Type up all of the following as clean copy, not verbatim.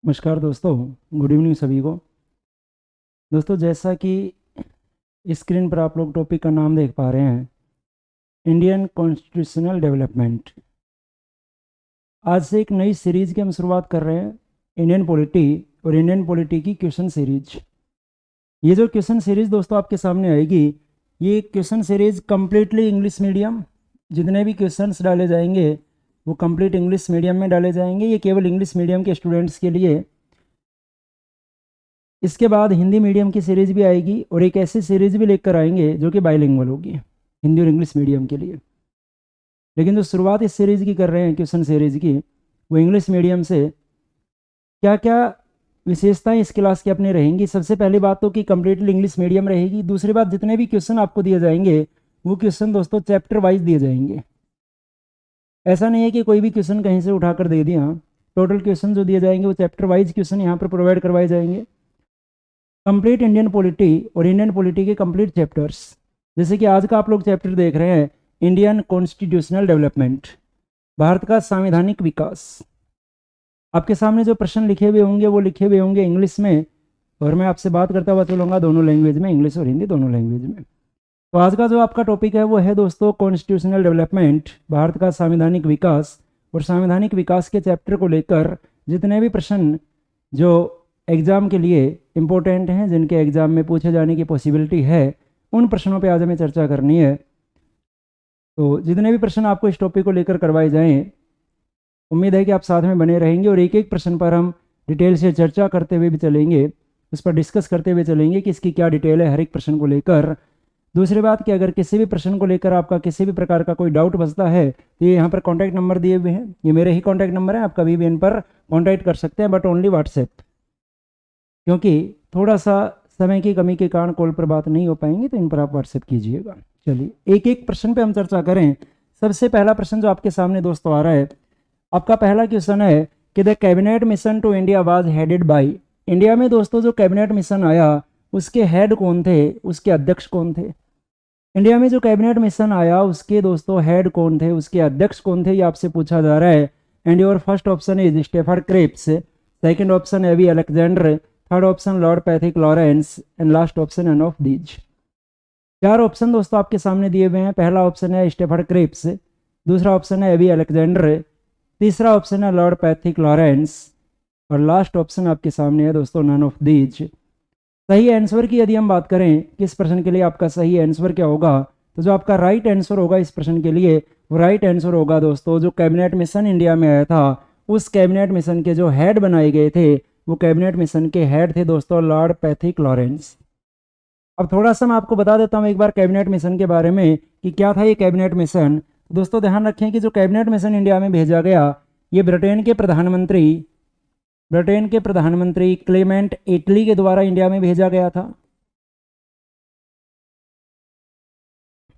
नमस्कार दोस्तों, good evening सभी को। दोस्तों, जैसा कि स्क्रीन पर आप लोग टॉपिक का नाम देख पा रहे हैं, इंडियन कॉन्स्टिट्यूशनल डेवलपमेंट। आज से एक नई सीरीज की हम शुरुआत कर रहे हैं, इंडियन पॉलिटी और इंडियन पॉलिटी की क्वेश्चन सीरीज। ये जो क्वेश्चन सीरीज दोस्तों आपके सामने आएगी, ये question series completely English medium. जितने भी क्वेश्चंस डाले जाएंगे वो कंप्लीट इंग्लिश मीडियम में डाले जाएंगे। ये केवल इंग्लिश मीडियम के स्टूडेंट्स के लिए। इसके बाद हिंदी मीडियम की सीरीज़ भी आएगी और एक ऐसी सीरीज़ भी लेकर आएंगे जो कि बाइलिंगुअल होगी, हिंदी और इंग्लिश मीडियम के लिए। लेकिन जो शुरुआत इस सीरीज़ की कर रहे हैं, क्वेश्चन सीरीज़ की, वो इंग्लिश मीडियम से क्या क्या विशेषताएं इस क्लास की अपनी रहेंगी। सबसे पहली बात तो कि कम्प्लीटली इंग्लिश मीडियम रहेगी। दूसरी बात, जितने भी क्वेश्चन आपको दिए जाएंगे वो क्वेश्चन दोस्तों चैप्टर वाइज दिए जाएंगे। ऐसा नहीं है कि कोई भी क्वेश्चन कहीं से उठाकर दे दिया। टोटल क्वेश्चन जो दिए जाएंगे वो चैप्टर वाइज क्वेश्चन यहाँ पर प्रोवाइड करवाए जाएंगे। कंप्लीट इंडियन पॉलिटी और इंडियन पॉलिटी के कंप्लीट चैप्टर्स, जैसे कि आज का आप लोग चैप्टर देख रहे हैं, इंडियन कॉन्स्टिट्यूशनल डेवलपमेंट, भारत का संवैधानिक विकास। आपके सामने जो प्रश्न लिखे हुए होंगे वो लिखे हुए होंगे इंग्लिश में, और मैं आपसे बात करता हुआ चलूँगा दोनों लैंग्वेज में, इंग्लिश और हिंदी दोनों लैंग्वेज में। तो आज का जो आपका टॉपिक है वो है दोस्तों कॉन्स्टिट्यूशनल डेवलपमेंट, भारत का संवैधानिक विकास। और संवैधानिक विकास के चैप्टर को लेकर जितने भी प्रश्न जो एग्ज़ाम के लिए इम्पोर्टेंट हैं, जिनके एग्ज़ाम में पूछे जाने की पॉसिबिलिटी है, उन प्रश्नों पे आज हमें चर्चा करनी है। तो जितने भी प्रश्न आपको इस टॉपिक को लेकर करवाए जाएं, उम्मीद है कि आप साथ में बने रहेंगे और एक एक प्रश्न पर हम डिटेल से चर्चा करते हुए भी चलेंगे, उस पर डिस्कस करते हुए चलेंगे कि इसकी क्या डिटेल है हर एक प्रश्न को लेकर। दूसरी बात कि अगर किसी भी प्रश्न को लेकर आपका किसी भी प्रकार का कोई डाउट बचता है तो ये यहाँ पर कॉन्टैक्ट नंबर दिए हुए हैं, ये मेरे ही कॉन्टैक्ट नंबर है, आप कभी भी इन पर कॉन्टैक्ट कर सकते हैं, बट ओनली व्हाट्सएप, क्योंकि थोड़ा सा समय की कमी के कारण कॉल पर बात नहीं हो पाएंगी, तो इन पर आप व्हाट्सएप कीजिएगा। चलिए एक एक प्रश्न पे हम चर्चा करें। सबसे पहला प्रश्न जो आपके सामने दोस्तों आ रहा है, आपका पहला क्वेश्चन है कि the cabinet mission to India was headed by. India में दोस्तों जो कैबिनेट मिशन आया उसके हेड कौन थे, उसके अध्यक्ष कौन थे। इंडिया में जो कैबिनेट मिशन आया उसके दोस्तों हेड कौन थे, उसके अध्यक्ष कौन थे, ये आपसे पूछा जा रहा है। And your first option is Stafford Cripps, second option AV Alexander, third option Lord Pethick Lawrence, and last option none of these. चार ऑप्शन दोस्तों आपके सामने दिए हुए हैं। पहला ऑप्शन है स्टेफर्ड क्रिप्स, दूसरा ऑप्शन है एवी अलेक्जेंडर, तीसरा ऑप्शन है लॉर्ड पैथिक लॉरेंस, और लास्ट ऑप्शन आपके सामने है दोस्तों नन ऑफ दीज। सही आंसर की यदि हम बात करें किस प्रश्न के लिए आपका सही आंसर क्या होगा, तो जो आपका राइट आंसर होगा इस प्रश्न के लिए वो राइट आंसर होगा दोस्तों, जो कैबिनेट मिशन इंडिया में आया था उस कैबिनेट मिशन के जो हेड बनाए गए थे वो कैबिनेट मिशन के हेड थे दोस्तों लॉर्ड पैथिक लॉरेंस। अब थोड़ा सा मैं आपको बता देता हूँ एक बार कैबिनेट मिशन के बारे में कि क्या था ये कैबिनेट मिशन। दोस्तों ध्यान रखें कि जो कैबिनेट मिशन इंडिया में भेजा गया, ये ब्रिटेन के प्रधानमंत्री क्लेमेंट एटली के द्वारा इंडिया में भेजा गया था।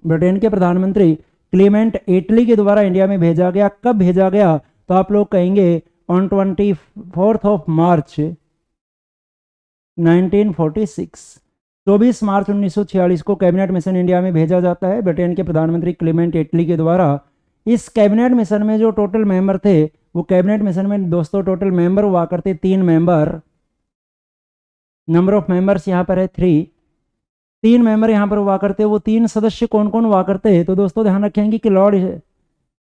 ब्रिटेन के प्रधानमंत्री क्लेमेंट एटली के द्वारा इंडिया में भेजा गया। कब भेजा गया, तो आप लोग कहेंगे ऑन 24 ऑफ मार्च 1946। 24 मार्च 1946 को कैबिनेट मिशन इंडिया में भेजा जाता है ब्रिटेन के प्रधानमंत्री क्लेमेंट एटली के द्वारा। इस कैबिनेट मिशन में जो टोटल मेंबर थे, वो कैबिनेट मिशन में दोस्तों टोटल मेंबर हुआ करते 3 मेंबर। नंबर ऑफ मेंबर्स यहाँ पर है 3, 3 मेंबर यहाँ पर हुआ करते। वो 3 सदस्य कौन कौन हुआ करते, तो दोस्तों ध्यान रखेंगे कि लॉर्ड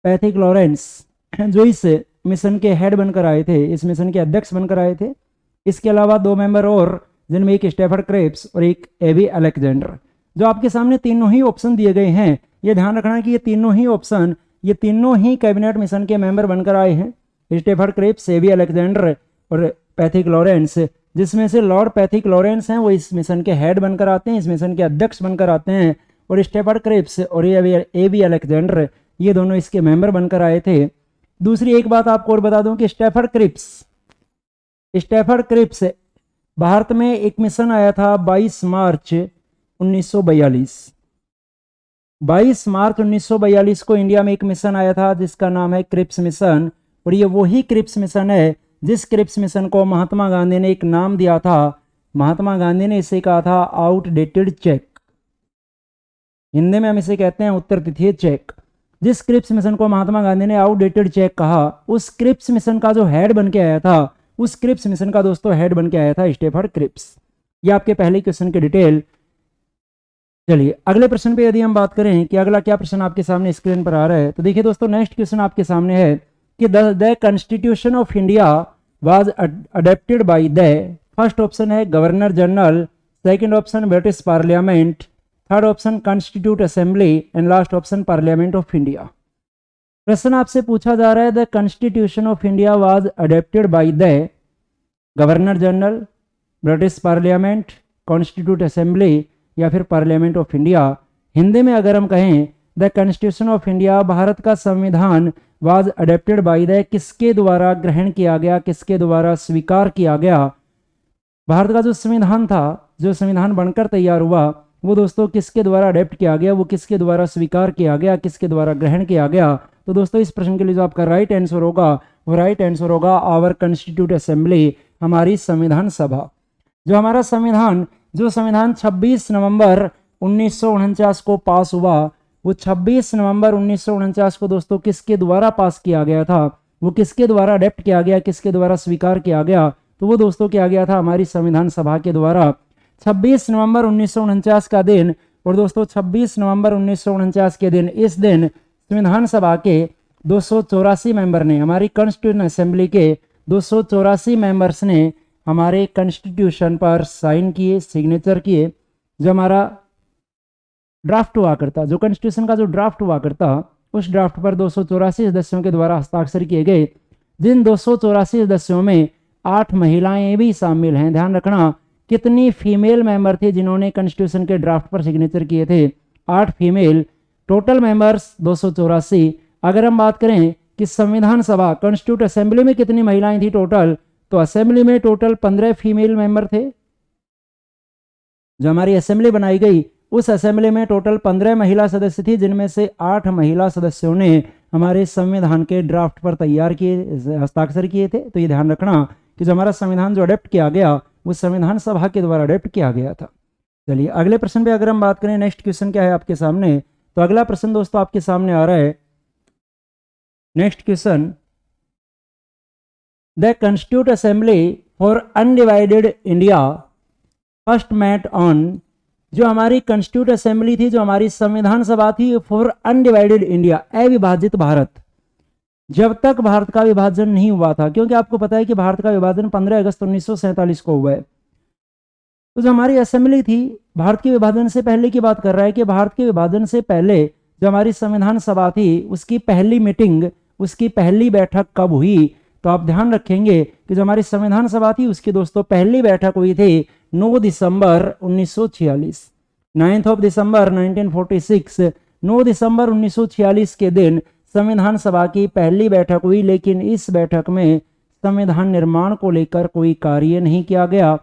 पैथिक लॉरेंस जो इस मिशन के हेड बनकर आए थे, इस मिशन के अध्यक्ष बनकर आए थे। इसके अलावा 2 मेंबर और, जिनमें एक स्टेफर्ड क्रिप्स और एक एवी अलेक्जेंडर। जो आपके सामने तीनों ही ऑप्शन दिए गए हैं, ये ध्यान रखना कि ये तीनों ही ऑप्शन, ये तीनों ही कैबिनेट मिशन के मेंबर बनकर आए हैं, स्टेफर्ड क्रिप्स, एवी अलेक्जेंडर और पैथिक लॉरेंस। जिसमें से लॉर्ड पैथिक लॉरेंस हैं वो इस मिशन के हेड बनकर आते हैं, इस मिशन के अध्यक्ष बनकर आते हैं, और स्टेफर्ड क्रिप्स और एवी अलेक्जेंडर ये दोनों इसके मेंबर बनकर आए थे। दूसरी एक बात आपको और बता दूं कि स्टेफर्ड क्रिप्स भारत में एक मिशन आया था 22 मार्च 1942। 22 मार्च 1942 को इंडिया में एक मिशन आया था जिसका नाम है क्रिप्स मिशन, और ये वही क्रिप्स मिशन है जिस क्रिप्स मिशन को महात्मा गांधी ने एक नाम दिया था। महात्मा गांधी ने इसे कहा था आउटडेटेड चेक, हिंदी में हम इसे कहते हैं उत्तर तिथीय चेक। जिस क्रिप्स मिशन को महात्मा गांधी ने आउटडेटेड चेक कहा, उस क्रिप्स मिशन का जो हेड बन के आया था उस क्रिप्स मिशन का दोस्तों हेड बन के आया था स्टेफर्ड क्रिप्स। ये आपके पहले क्वेश्चन की डिटेल। चलिए अगले प्रश्न पे यदि हम बात करें कि अगला क्या प्रश्न आपके सामने स्क्रीन पर आ रहा है, तो देखिए दोस्तों नेक्स्ट क्वेश्चन आपके सामने है कि the constitution of India was adapted by the, first option है governor general, second option British parliament, third option constitute assembly and last option parliament of India. प्रश्न आपसे पूछा जा रहा है the constitution of India was adapted by the governor general, British parliament, constitute assembly या फिर parliament of India. Hindi में अगर हम कहें the constitution of India, Bharat का संविधान वाज अडेप्टेड बाय द, किसके द्वारा ग्रहण किया गया, किसके द्वारा स्वीकार किया गया। भारत का जो संविधान था, जो संविधान बनकर तैयार हुआ, वो दोस्तों किसके द्वारा अडेप्ट किया गया, वो किसके द्वारा स्वीकार किया गया, किसके द्वारा ग्रहण किया गया। तो दोस्तों इस प्रश्न के लिए जो आपका राइट आंसर होगा वो राइट आंसर होगा आवर कॉन्स्टिट्यूट असेंबली, हमारी संविधान सभा। जो हमारा संविधान, जो संविधान 26 नवंबर 1949 को पास हुआ, वो 26 नवंबर 1949 को दोस्तों किसके द्वारा पास किया गया था, वो किसके द्वारा अडेप्ट किया गया, किसके द्वारा स्वीकार किया गया, तो वो दोस्तों किया गया था हमारी संविधान सभा के द्वारा। 26 नवंबर 1949 का दिन, और दोस्तों 26 नवंबर 1949 के दिन, इस दिन संविधान सभा के 284 मेंबर ने, हमारी कॉन्स्टिट्यूशन असेंबली के 284 मेंबर्स ने हमारे कॉन्स्टिट्यूशन पर साइन किए, सिग्नेचर किए। जो हमारा ड्राफ्ट हुआ करता, जो कॉन्स्टिट्यूशन का जो ड्राफ्ट हुआ करता, उस ड्राफ्ट पर 284 सदस्यों के द्वारा हस्ताक्षर किए गए। जिन 284 सदस्यों में 8 महिलाएं भी शामिल हैं। ध्यान रखना कितनी फीमेल मेंबर थे जिन्होंने कॉन्स्टिट्यूशन के ड्राफ्ट पर सिग्नेचर किए थे, 8 फीमेल, टोटल मेंबर्स 284। अगर हम बात करें कि संविधान सभा, कॉन्स्टिट्यूट असेंबली में कितनी महिलाएं थी टोटल, तो असेंबली में टोटल 15 फीमेल मेंबर थे। जो हमारी असेंबली बनाई गई, उस असेंबली में टोटल 15 महिला सदस्य थी, जिनमें से 8 महिला सदस्यों ने हमारे संविधान के ड्राफ्ट पर तैयार किए, हस्ताक्षर किए थे। तो ये ध्यान रखना कि जो हमारा संविधान जो अडेप्ट किया गया, वो संविधान सभा के द्वारा अडेप्ट किया गया था। चलिए अगले प्रश्न पे अगर हम बात करें, नेक्स्ट क्वेश्चन क्या है आपके सामने, तो अगला प्रश्न दोस्तों आपके सामने आ रहा है। Next question, the constituent assembly for undivided India first met on, जो हमारी कॉन्स्टिट्यूट असेंबली थी, जो हमारी संविधान सभा थी फॉर अनडिवाइडेड इंडिया, अविभाजित भारत, जब तक भारत का विभाजन नहीं हुआ था, क्योंकि आपको पता है कि भारत का विभाजन 15 अगस्त 1947 को हुआ है। तो जो हमारी असेंबली थी, भारत के विभाजन से पहले की बात कर रहा है कि भारत के विभाजन से पहले जो हमारी संविधान सभा थी, उसकी पहली मीटिंग, उसकी पहली बैठक कब हुई। तो आप ध्यान रखेंगे कि जो हमारी संविधान सभा थी, उसकी दोस्तों पहली बैठक हुई थी 9 दिसंबर 1946, 9 दिसंबर 1946, 9 दिसंबर 1946 के दिन संविधान सभा की पहली बैठक हुई। लेकिन इस बैठक में संविधान निर्माण को लेकर कोई कार्य नहीं किया गया,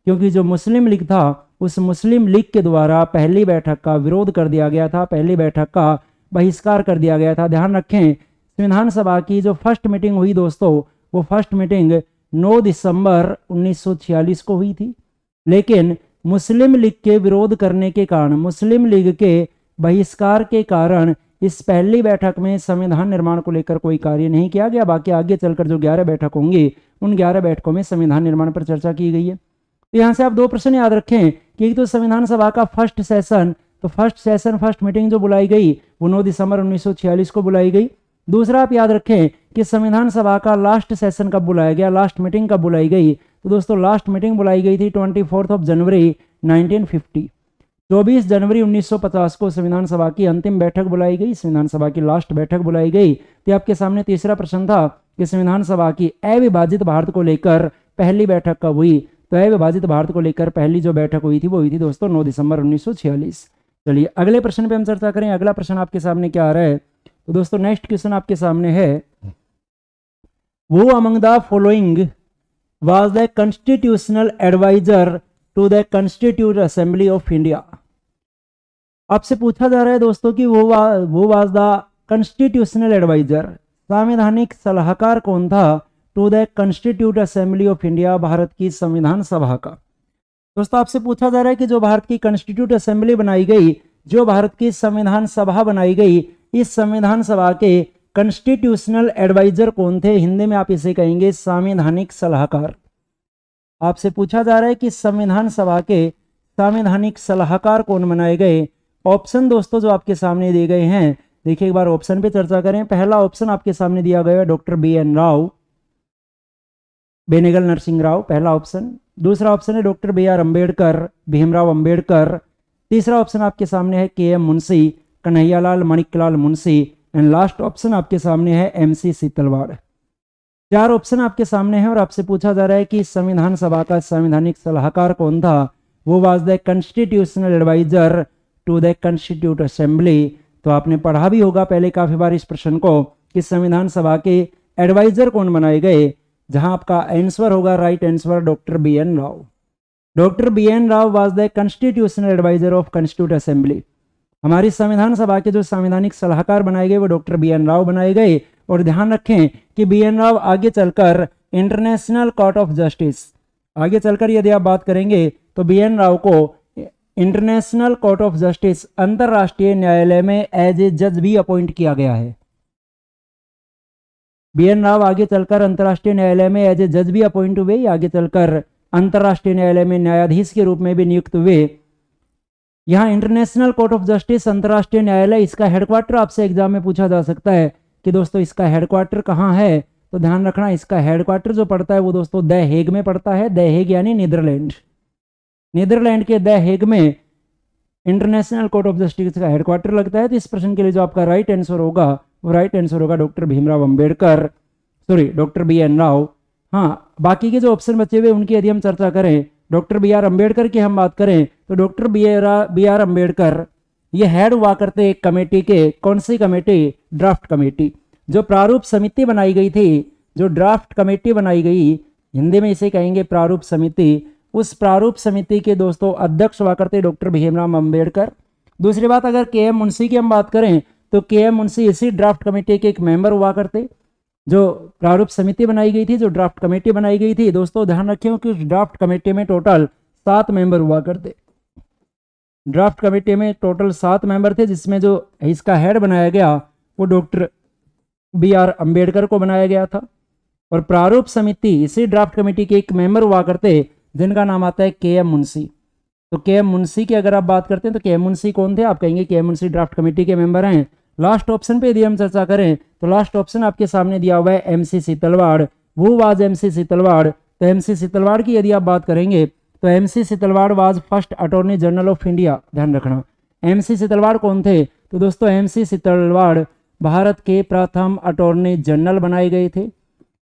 क्योंकि जो मुस्लिम लीग था, उस मुस्लिम लीग के द्वारा पहली बैठक का विरोध कर दिया गया था, पहली बैठक का बहिष्कार कर दिया गया था। ध्यान रखें, संविधान सभा की जो फर्स्ट मीटिंग हुई दोस्तों, वो फर्स्ट मीटिंग 9 दिसंबर 1946 को हुई थी। लेकिन मुस्लिम लीग के विरोध करने के कारण, मुस्लिम लीग के बहिष्कार के कारण इस पहली बैठक में संविधान निर्माण को लेकर कोई कार्य नहीं किया गया। बाकी आगे चलकर जो 11 बैठक होंगी, उन 11 बैठकों में संविधान निर्माण पर चर्चा की गई है। तो यहाँ से आप 2 प्रश्न याद रखें कि एक तो संविधान सभा का फर्स्ट सेशन, तो फर्स्ट सेशन, फर्स्ट मीटिंग जो बुलाई गई वो 9 दिसंबर 1946 को बुलाई गई। दूसरा आप याद रखें कि संविधान सभा का लास्ट सेशन कब बुलाया गया, लास्ट मीटिंग कब बुलाई गई। तो दोस्तों लास्ट मीटिंग बुलाई गई थी 24 जनवरी 1950, 24 जनवरी 1950 को संविधान सभा की अंतिम बैठक बुलाई गई, संविधान सभा की लास्ट बैठक बुलाई गई। तो आपके सामने तीसरा प्रश्न था कि संविधान सभा की अविभाजित भारत को लेकर पहली बैठक कब हुई। तो अविभाजित भारत को लेकर पहली जो बैठक हुई थी वो हुई थी दोस्तों 9 दिसंबर 1946। चलिए अगले प्रश्न पे हम चर्चा करें। अगला प्रश्न आपके सामने क्या आ रहा है, तो दोस्तों नेक्स्ट क्वेश्चन आपके सामने है, वो among the following was the constitutional adviser to the constituent assembly of India. आपसे पूछा जा रहा है दोस्तों कि वो वाज द कॉन्स्टिट्यूशनल एडवाइजर, संवैधानिक सलाहकार कौन था to the constituent assembly of India, Bharat की संविधान सभा का। दोस्तों आपसे पूछा जा रहा है कि जो भारत की कॉन्स्टिट्यूट असेंबली बनाई गई, जो भारत की संविधान सभा बनाई गई, इस संविधान सभा के कॉन्स्टिट्यूशनल एडवाइजर कौन थे? हिंदी में आप इसे कहेंगे संवैधानिक सलाहकार। आपसे पूछा जा रहा है कि संविधान सभा के संवैधानिक सलाहकार कौन बनाए गए? ऑप्शन दोस्तों जो आपके सामने दिए गए हैं, देखिए एक बार ऑप्शन पे चर्चा करें। पहला ऑप्शन आपके सामने दिया गया है डॉक्टर BN राव, बेनेगल नरसिंह राव, पहला ऑप्शन। दूसरा ऑप्शन है डॉक्टर BR अम्बेडकर, भीमराव अम्बेडकर। तीसरा ऑप्शन आपके सामने है KM Munshi, Kanhaiyalal Manikyalal Munshi. And last option आपके सामने है MC सीतलवाड़। 4 ऑप्शन आपके सामने हैं और आपसे पूछा जा रहा है कि संविधान सभा का संवैधानिक सलाहकार कौन था? वो was the constitutional adviser to the constituent assembly. तो आपने पढ़ा भी होगा पहले काफी बार इस प्रश्न को कि संविधान सभा के एडवाइजर कौन बनाए गए, जहां आपका आंसर होगा right answer doctor BN Rao. Doctor BN Rao was the constitutional adviser of constituent assembly. हमारी संविधान सभा के जो संवैधानिक सलाहकार बनाए गए वो डॉक्टर BN राव बनाए गए। और ध्यान रखें कि BN राव आगे चलकर इंटरनेशनल कोर्ट ऑफ जस्टिस, आगे चलकर यदि आप बात करेंगे तो BN राव को इंटरनेशनल कोर्ट ऑफ जस्टिस, अंतरराष्ट्रीय न्यायालय में एज ए जज भी अपॉइंट किया गया है। BN राव आगे चलकर अंतरराष्ट्रीय न्यायालय में एज ए जज भी अपॉइंट हुए, आगे चलकर अंतरराष्ट्रीय न्यायालय में न्यायाधीश के रूप में भी नियुक्त हुए। यहाँ इंटरनेशनल कोर्ट ऑफ जस्टिस, अंतरराष्ट्रीय न्यायालय, इसका हेडक्वार्टर आपसे एग्जाम में पूछा जा सकता है कि दोस्तों इसका हेडक्वार्टर कहाँ है। तो ध्यान रखना इसका हेडक्वार्टर जो पड़ता है वो दोस्तों द हेग में पड़ता है। द हेग यानी नीदरलैंड, नीदरलैंड के द हेग में इंटरनेशनल कोर्ट ऑफ जस्टिस का हेडक्वार्टर लगता है। तो इस प्रश्न के लिए जो आपका राइट आंसर होगा वो राइट आंसर होगा doctor Bhimrao Ambedkar, sorry doctor BN Rao. हाँ, बाकी के जो ऑप्शन बचे हुए उनकी यदि हम चर्चा करें, डॉक्टर BR अम्बेडकर की हम बात करें तो डॉक्टर BR अम्बेडकर ये हेड हुआ करते एक कमेटी के, कौन सी कमेटी? Draft committee. जो प्रारूप समिति बनाई गई थी, जो ड्राफ्ट कमेटी बनाई गई, हिंदी में इसे कहेंगे प्रारूप समिति, उस प्रारूप समिति के दोस्तों अध्यक्ष हुआ करते डॉक्टर भीमराव अम्बेडकर। दूसरी बात, अगर KM मुंशी की हम बात करें तो KM मुंशी इसी ड्राफ्ट कमेटी के एक मेंबर हुआ करते। जो प्रारूप समिति बनाई गई थी, जो ड्राफ्ट कमेटी बनाई गई थी, दोस्तों ध्यान रखिए कि उस ड्राफ्ट कमेटी में टोटल 7 मेंबर हुआ करते। ड्राफ्ट कमेटी में टोटल 7 मेंबर थे, जिसमें जो इसका हेड बनाया गया वो डॉक्टर BR अम्बेडकर को बनाया गया था। और प्रारूप समिति इसी ड्राफ्ट कमेटी के एक मेंबर हुआ करते जिनका नाम आता है KM मुंशी। तो KM मुंशी की अगर आप बात करते हैं तो KM मुंशी कौन थे? आप कहेंगे KM मुंशी ड्राफ्ट कमेटी के मेंबर हैं। लास्ट ऑप्शन पे यदि हम चर्चा करें तो लास्ट ऑप्शन आपके सामने दिया हुआ है MC सीतलवाड़। वो वाज MC सीतलवाड़। तो MC सीतलवाड़ की यदि आप बात करेंगे तो MC Setalvad was first attorney general of India. ध्यान रखना MC सीतलवाड़ कौन थे? तो दोस्तों MC सीतलवाड़ भारत के प्रथम अटॉर्नी जनरल बनाए गए थे।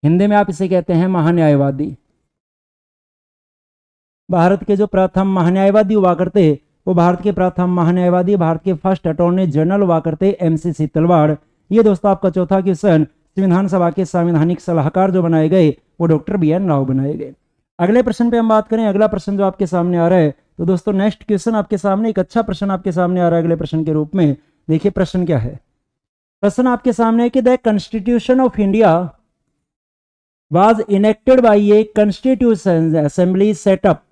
हिंदी में आप इसे कहते हैं महान्यायवादी। भारत के जो प्रथम महान्यायवादी हुआ करते वो भारत के प्रथम महान्यायवादी, भारत के फर्स्ट अटॉर्नी जनरल हुआ करते MC सीतलवाड़। ये दोस्तों आपका चौथा क्वेश्चन, संविधान सभा के संवैधानिक सलाहकार जो बनाए गए वो डॉक्टर BN राव बनाए गए। अगले प्रश्न पे हम बात करें, अगला प्रश्न जो आपके सामने आ रहा है तो दोस्तों नेक्स्ट क्वेश्चन आपके सामने एक अच्छा प्रश्न आपके सामने आ रहा है अगले प्रश्न के रूप में। देखिए प्रश्न क्या है। प्रश्न आपके सामने है कि the constitution of India was enacted bye a constitution assembly setup.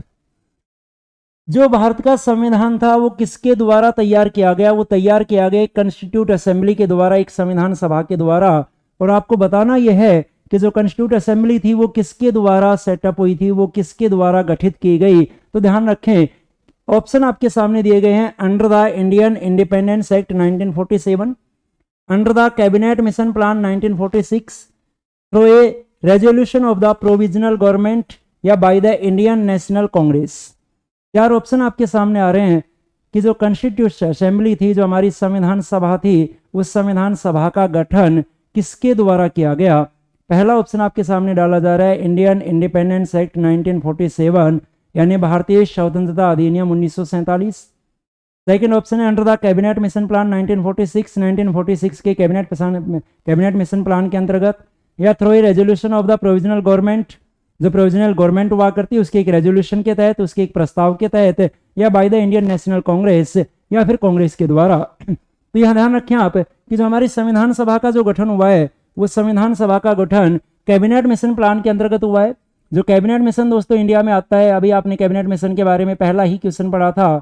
जो भारत का संविधान था वो किसके द्वारा तैयार किया गया? वो तैयार किया गया कॉन्स्टिट्यूट असेंबली के द्वारा, एक संविधान सभा के द्वारा। और आपको बताना यह है कि जो कॉन्स्टिट्यूट असेंबली थी वो किसके द्वारा सेटअप हुई थी, वो किसके द्वारा गठित की गई। तो ध्यान रखें ऑप्शन आपके सामने दिए गए हैं। Under the Indian independence act 1947, under the cabinet mission plan 1946, through a resolution of the provisional government, या by the Indian National Congress. 4 option आपके सामने आ रहे हैं कि जो कॉन्स्टिट्यूट असेंबली थी, जो हमारी संविधान सभा थी, उस संविधान सभा का गठन किसके द्वारा किया गया। पहला ऑप्शन आपके सामने डाला जा रहा है इंडियन इंडिपेंडेंस एक्ट 1947 यानी भारतीय स्वतंत्रता अधिनियम 1947। सेकेंड ऑप्शन है under the cabinet mission plan 1946 के कैबिनेट मिशन प्लान के अंतर्गत, या through a resolution of the provisional government, जो प्रोविजनल गवर्नमेंट हुआ करती है उसके एक रेजोल्यूशन के तहत, उसके एक प्रस्ताव के तहत, या by the Indian National Congress, या फिर कांग्रेस के द्वारा। तो यह ध्यान रखें आप कि जो हमारी संविधान सभा का जो गठन हुआ है वो संविधान सभा का गठन कैबिनेट मिशन प्लान के अंतर्गत हुआ है। जो कैबिनेट मिशन दोस्तों इंडिया में आता है, अभी आपने कैबिनेट मिशन के बारे में पहला ही क्वेश्चन पढ़ा था।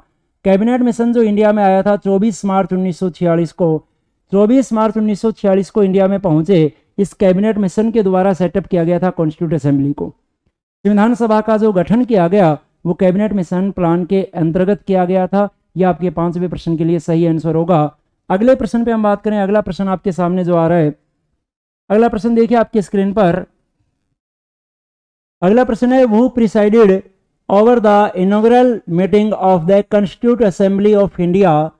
कैबिनेट मिशन जो इंडिया में आया था 24 मार्च 1946 को, 24 मार्च 1946 को इंडिया में पहुंचे। इस कैबिनेट मिशन के द्वारा सेटअप किया गया था कॉन्स्टिट्यूट असेंबली को। संविधान सभा का जो गठन किया गया वो कैबिनेट मिशन प्लान के अंतर्गत किया गया था। यह आपके 5वें प्रश्न के लिए सही आंसर होगा। अगले प्रश्न पे हम बात करें। अगला प्रश्न आपके सामने जो आ रहा है, अगला प्रश्न देखिए आपकी स्क्रीन पर। अगला प्रश्न है, who presided over the inaugural meeting of the constituent assembly of India.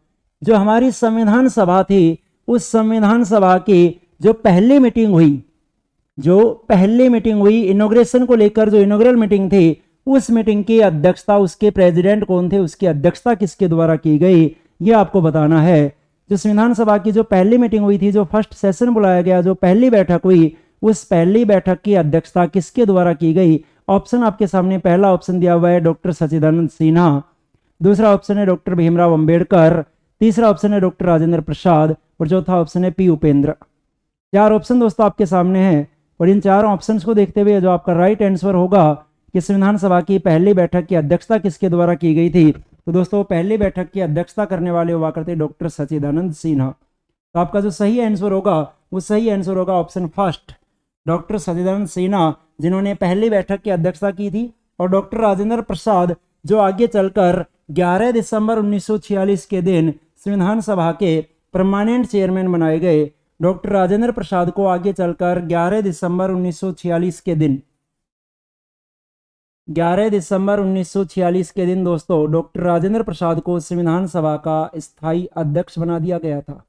जो हमारी संविधान सभा थी, उस संविधान सभा की जो पहली मीटिंग हुई इनॉग्रेशन को लेकर, जो इनॉग्रल मीटिंग थी, उस मीटिंग की अध्यक्षता, उसके प्रेसिडेंट कौन थे, उसकी अध्यक्षता किसके द्वारा की गई, ये आपको बताना है। जो संविधान सभा की जो पहली मीटिंग हुई थी, जो फर्स्ट सेशन बुलाया गया, जो पहली बैठक हुई, उस पहली बैठक की अध्यक्षता किसके द्वारा की गई। ऑप्शन आपके सामने, पहला ऑप्शन दिया हुआ है डॉक्टर सच्चिदानंद सिन्हा, दूसरा ऑप्शन है डॉक्टर भीमराव अंबेडकर, तीसरा ऑप्शन है डॉक्टर राजेंद्र प्रसाद और चौथा ऑप्शन है पी उपेंद्र। 4 ऑप्शन दोस्तों आपके सामने हैं और इन 4 ऑप्शंस को देखते हुए जो आपका राइट आंसर होगा कि संविधान सभा की पहली बैठक की अध्यक्षता किसके द्वारा की गई थी, तो दोस्तों पहली बैठक की अध्यक्षता करने वाले हुआ करते डॉक्टर सच्चिदानंद सिन्हा। तो आपका जो सही आंसर होगा वो सही आंसर होगा ऑप्शन फर्स्ट, डॉक्टर सच्चिदानंद सिन्हा, जिन्होंने पहली बैठक की अध्यक्षता की थी। और डॉक्टर राजेंद्र प्रसाद जो आगे चलकर 11 दिसंबर 1946 के दिन संविधान सभा के परमानेंट चेयरमैन बनाए गए। डॉक्टर राजेंद्र प्रसाद को आगे चलकर 11 दिसंबर 1946 के दिन 11 दिसंबर 1946 के दिन दोस्तों डॉक्टर राजेंद्र प्रसाद को संविधान सभा का स्थायी अध्यक्ष बना दिया गया था।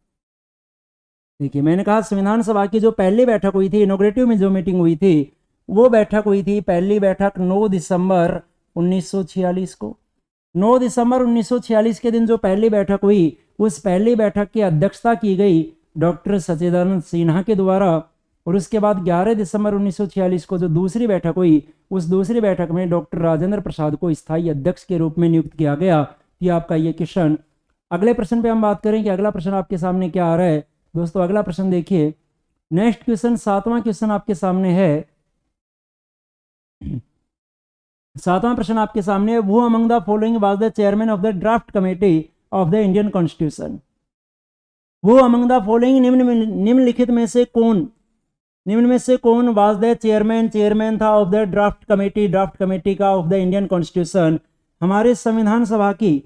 देखिए मैंने कहा संविधान सभा की जो पहली बैठक हुई थी, इनॉग्रेटिव में जो मीटिंग हुई थी, वो बैठक हुई थी, पहली बैठक 9 दिसंबर 1946 को। 9 दिसंबर 1946 के दिन जो पहली बैठक हुई, उस पहली बैठक की अध्यक्षता की गई डॉक्टर सच्चिदानंद सिन्हा के द्वारा। और उसके बाद 11 दिसंबर 1946 को जो दूसरी बैठक हुई, उस दूसरी बैठक में डॉक्टर राजेंद्र प्रसाद को स्थायी अध्यक्ष के रूप में नियुक्त किया गया। ये आपका ये क्वेश्चन। अगले प्रश्न पे हम बात करें कि अगला प्रश्न आपके सामने क्या आ रहा है। दोस्तों अगला प्रश्न देखिए, नेक्स्ट क्वेश्चन 7वां क्वेश्चन आपके सामने है। 7वां प्रश्न आपके सामने है, who among the following was the chairman of the draft committee of the Indian constitution. वो अमंग द फॉलोइंग निम्नलिखित में से कौन वाज द चेयरमैन था ऑफ द ड्राफ्ट कमेटी का ऑफ द इंडियन कॉन्स्टिट्यूशन। हमारे संविधान सभा की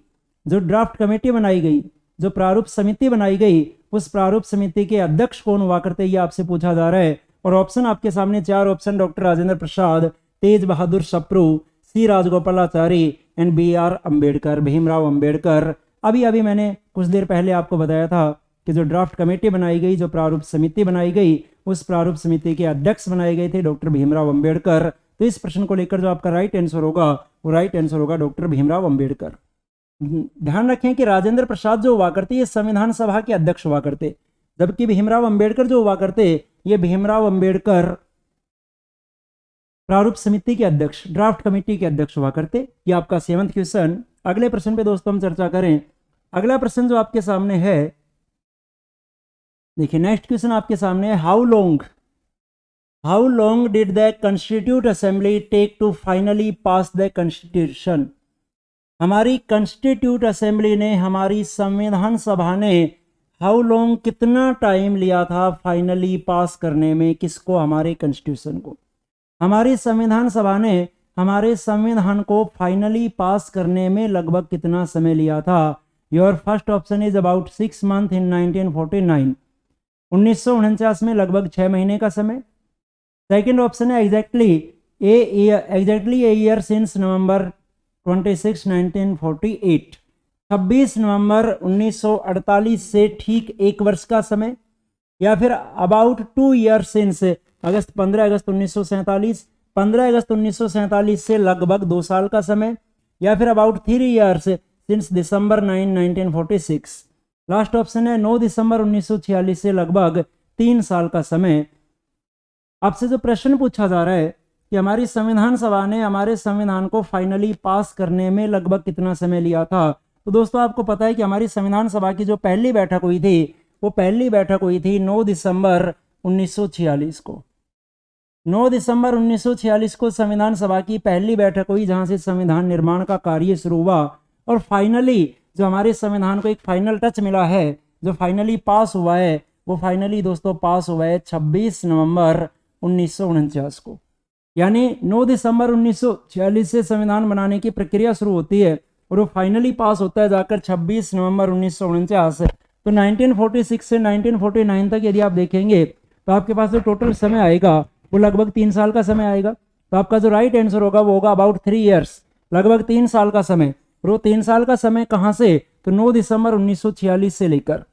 जो ड्राफ्ट कमेटी बनाई गई, जो प्रारूप समिति बनाई गई, उस प्रारूप समिति के अध्यक्ष कौन हुआ करते, ये आपसे पूछा जा रहा है। और ऑप्शन आपके सामने 4 option, doctor Rajendra Prasad, Tej Bahadur Sapru, C Rajagopalachari and BR Ambedkar, Bhimrao Ambedkar. अभी मैंने कुछ देर पहले आपको बताया था कि जो ड्राफ्ट कमेटी बनाई गई, जो प्रारूप समिति बनाई गई, उस प्रारूप समिति के अध्यक्ष बनाए गए थे डॉक्टर भीमराव अंबेडकर। तो इस प्रश्न को लेकर जो आपका राइट आंसर होगा वो राइट आंसर होगा डॉक्टर भीमराव अंबेडकर। ध्यान रखें कि राजेंद्र प्रसाद जो हुआ करते ये संविधान सभा के अध्यक्ष हुआ करते, जबकि भीमराव अंबेडकर जो हुआ करते ये भीमराव अंबेडकर प्रारूप समिति के अध्यक्ष, ड्राफ्ट कमेटी के अध्यक्ष हुआ करते। ये आपका 7वां क्वेश्चन। अगले प्रश्न पे दोस्तों हम चर्चा करें। अगला प्रश्न जो आपके सामने है, देखिए नेक्स्ट क्वेश्चन आपके सामने है, how long did the constituent assembly take to finally pass the constitution. हमारी कॉन्स्टिट्यूट असेंबली ने, हमारी संविधान सभा ने हाउ लॉन्ग कितना टाइम लिया था फाइनली पास करने में, किसको, हमारे कॉन्स्टिट्यूशन को। हमारी संविधान सभा ने हमारे संविधान को फाइनली पास करने में लगभग कितना समय लिया था। Your first option is about 6 month in 1949, 1949 में लगभग 6 महीने का समय। सेकेंड ऑप्शन है एग्जैक्टली ए ईयर सिंस नवंबर 26, 1948, 26 नवंबर 1948 से ठीक 1 वर्ष का समय। या फिर अबाउट 2 ईयर सिंस 15 अगस्त 1947, 15 अगस्त 1947 से लगभग 2 साल का समय। या फिर about 3 years since December 9, 1946। Last option है 9 दिसंबर 1946 से लगभग 3 साल का समय। आपसे जो प्रश्न पूछा जा रहा है कि हमारी संविधान सभा ने हमारे संविधान को फाइनली पास करने में लगभग कितना समय लिया था, तो दोस्तों आपको पता है कि हमारी संविधान सभा की जो पहली बैठक हुई थी, वो पहली बैठक हुई थी 9 दिसंबर 1946 को। 9 दिसंबर 1946 को संविधान सभा की पहली बैठक हुई, जहां से संविधान निर्माण का कार्य शुरू हुआ। और फाइनली जो हमारे संविधान को एक फाइनल टच मिला है, जो फाइनली पास हुआ है, वो फाइनली दोस्तों पास हुआ है 26 नवंबर 1949 को। यानी 9 दिसंबर 1946 से संविधान बनाने की प्रक्रिया शुरू होती है और वो फाइनली पास होता है जाकर 26 नवंबर 1949। तो 1946 से 1949 तक यदि आप देखेंगे तो आपके पास जो टोटल समय आएगा वो लगभग 3 साल का समय आएगा। तो आपका जो राइट आंसर होगा वो होगा अबाउट 3 ईयर्स, लगभग 3 साल का समय। और वो 3 साल का समय कहाँ से, तो 9 दिसंबर 1946 से लेकर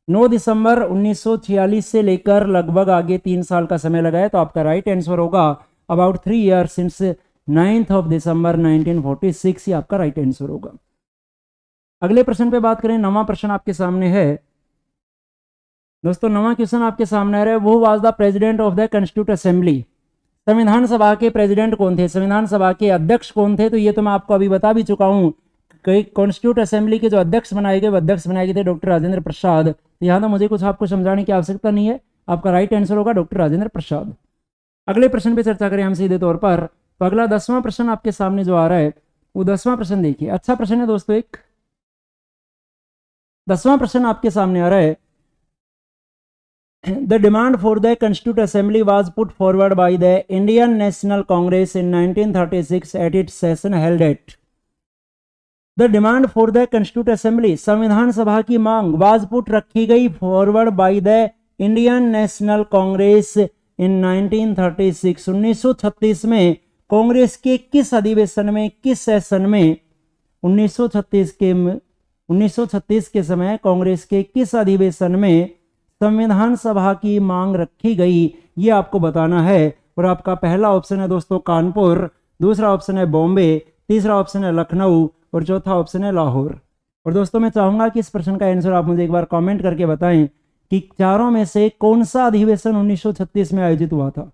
9 दिसंबर 1946 से लेकर लगभग आगे 3 साल का समय लगा है। तो आपका राइट आंसर होगा about 3 years since 9th of December 1946, ही आपका राइट आंसर होगा। अगले प्रश्न पे बात करें, 9वां प्रश्न आपके सामने है दोस्तों। 9वां क्वेश्चन आपके सामने आ रहा है, वो was the president of the constituent assembly. संविधान सभा के प्रेसिडेंट कौन थे, संविधान सभा के अध्यक्ष कौन थे, तो ये तो मैं आपको अभी बता भी चुका हूं। कई कॉन्स्टिट्यूट असेंबली के जो अध्यक्ष बनाए गए वो अध्यक्ष बनाए गए थे डॉक्टर राजेंद्र प्रसाद। तो यहाँ तो मुझे कुछ आपको समझाने की आवश्यकता नहीं है, आपका राइट आंसर होगा डॉक्टर राजेंद्र प्रसाद। अगले प्रश्न पे चर्चा करें हम सीधे तौर पर, तो अगला 10वां प्रश्न आपके सामने जो आ रहा है वो 10वां प्रश्न देखिए, अच्छा प्रश्न है दोस्तों। एक 10वां प्रश्न आपके सामने आ रहा है, The demand for the Constituent Assembly was put forward by the Indian National Congress in 1936 at its session held at। The demand for the Constituent Assembly, संविधान सभा की मांग, was put रखी गई forward by the Indian National Congress in 1936, 1936 में कांग्रेस के किस अधिवेशन में, किस सेशन में, 1936 के समय कांग्रेस के किस अधिवेशन में संविधान सभा की मांग रखी गई, ये आपको बताना है। और आपका पहला ऑप्शन है दोस्तों कानपुर, दूसरा ऑप्शन है बॉम्बे, तीसरा ऑप्शन है लखनऊ और चौथा ऑप्शन है लाहौर। और दोस्तों मैं चाहूंगा कि इस प्रश्न का आंसर आप मुझे एक बार कमेंट करके बताएं कि चारों में से कौन सा अधिवेशन 1936 में आयोजित हुआ था।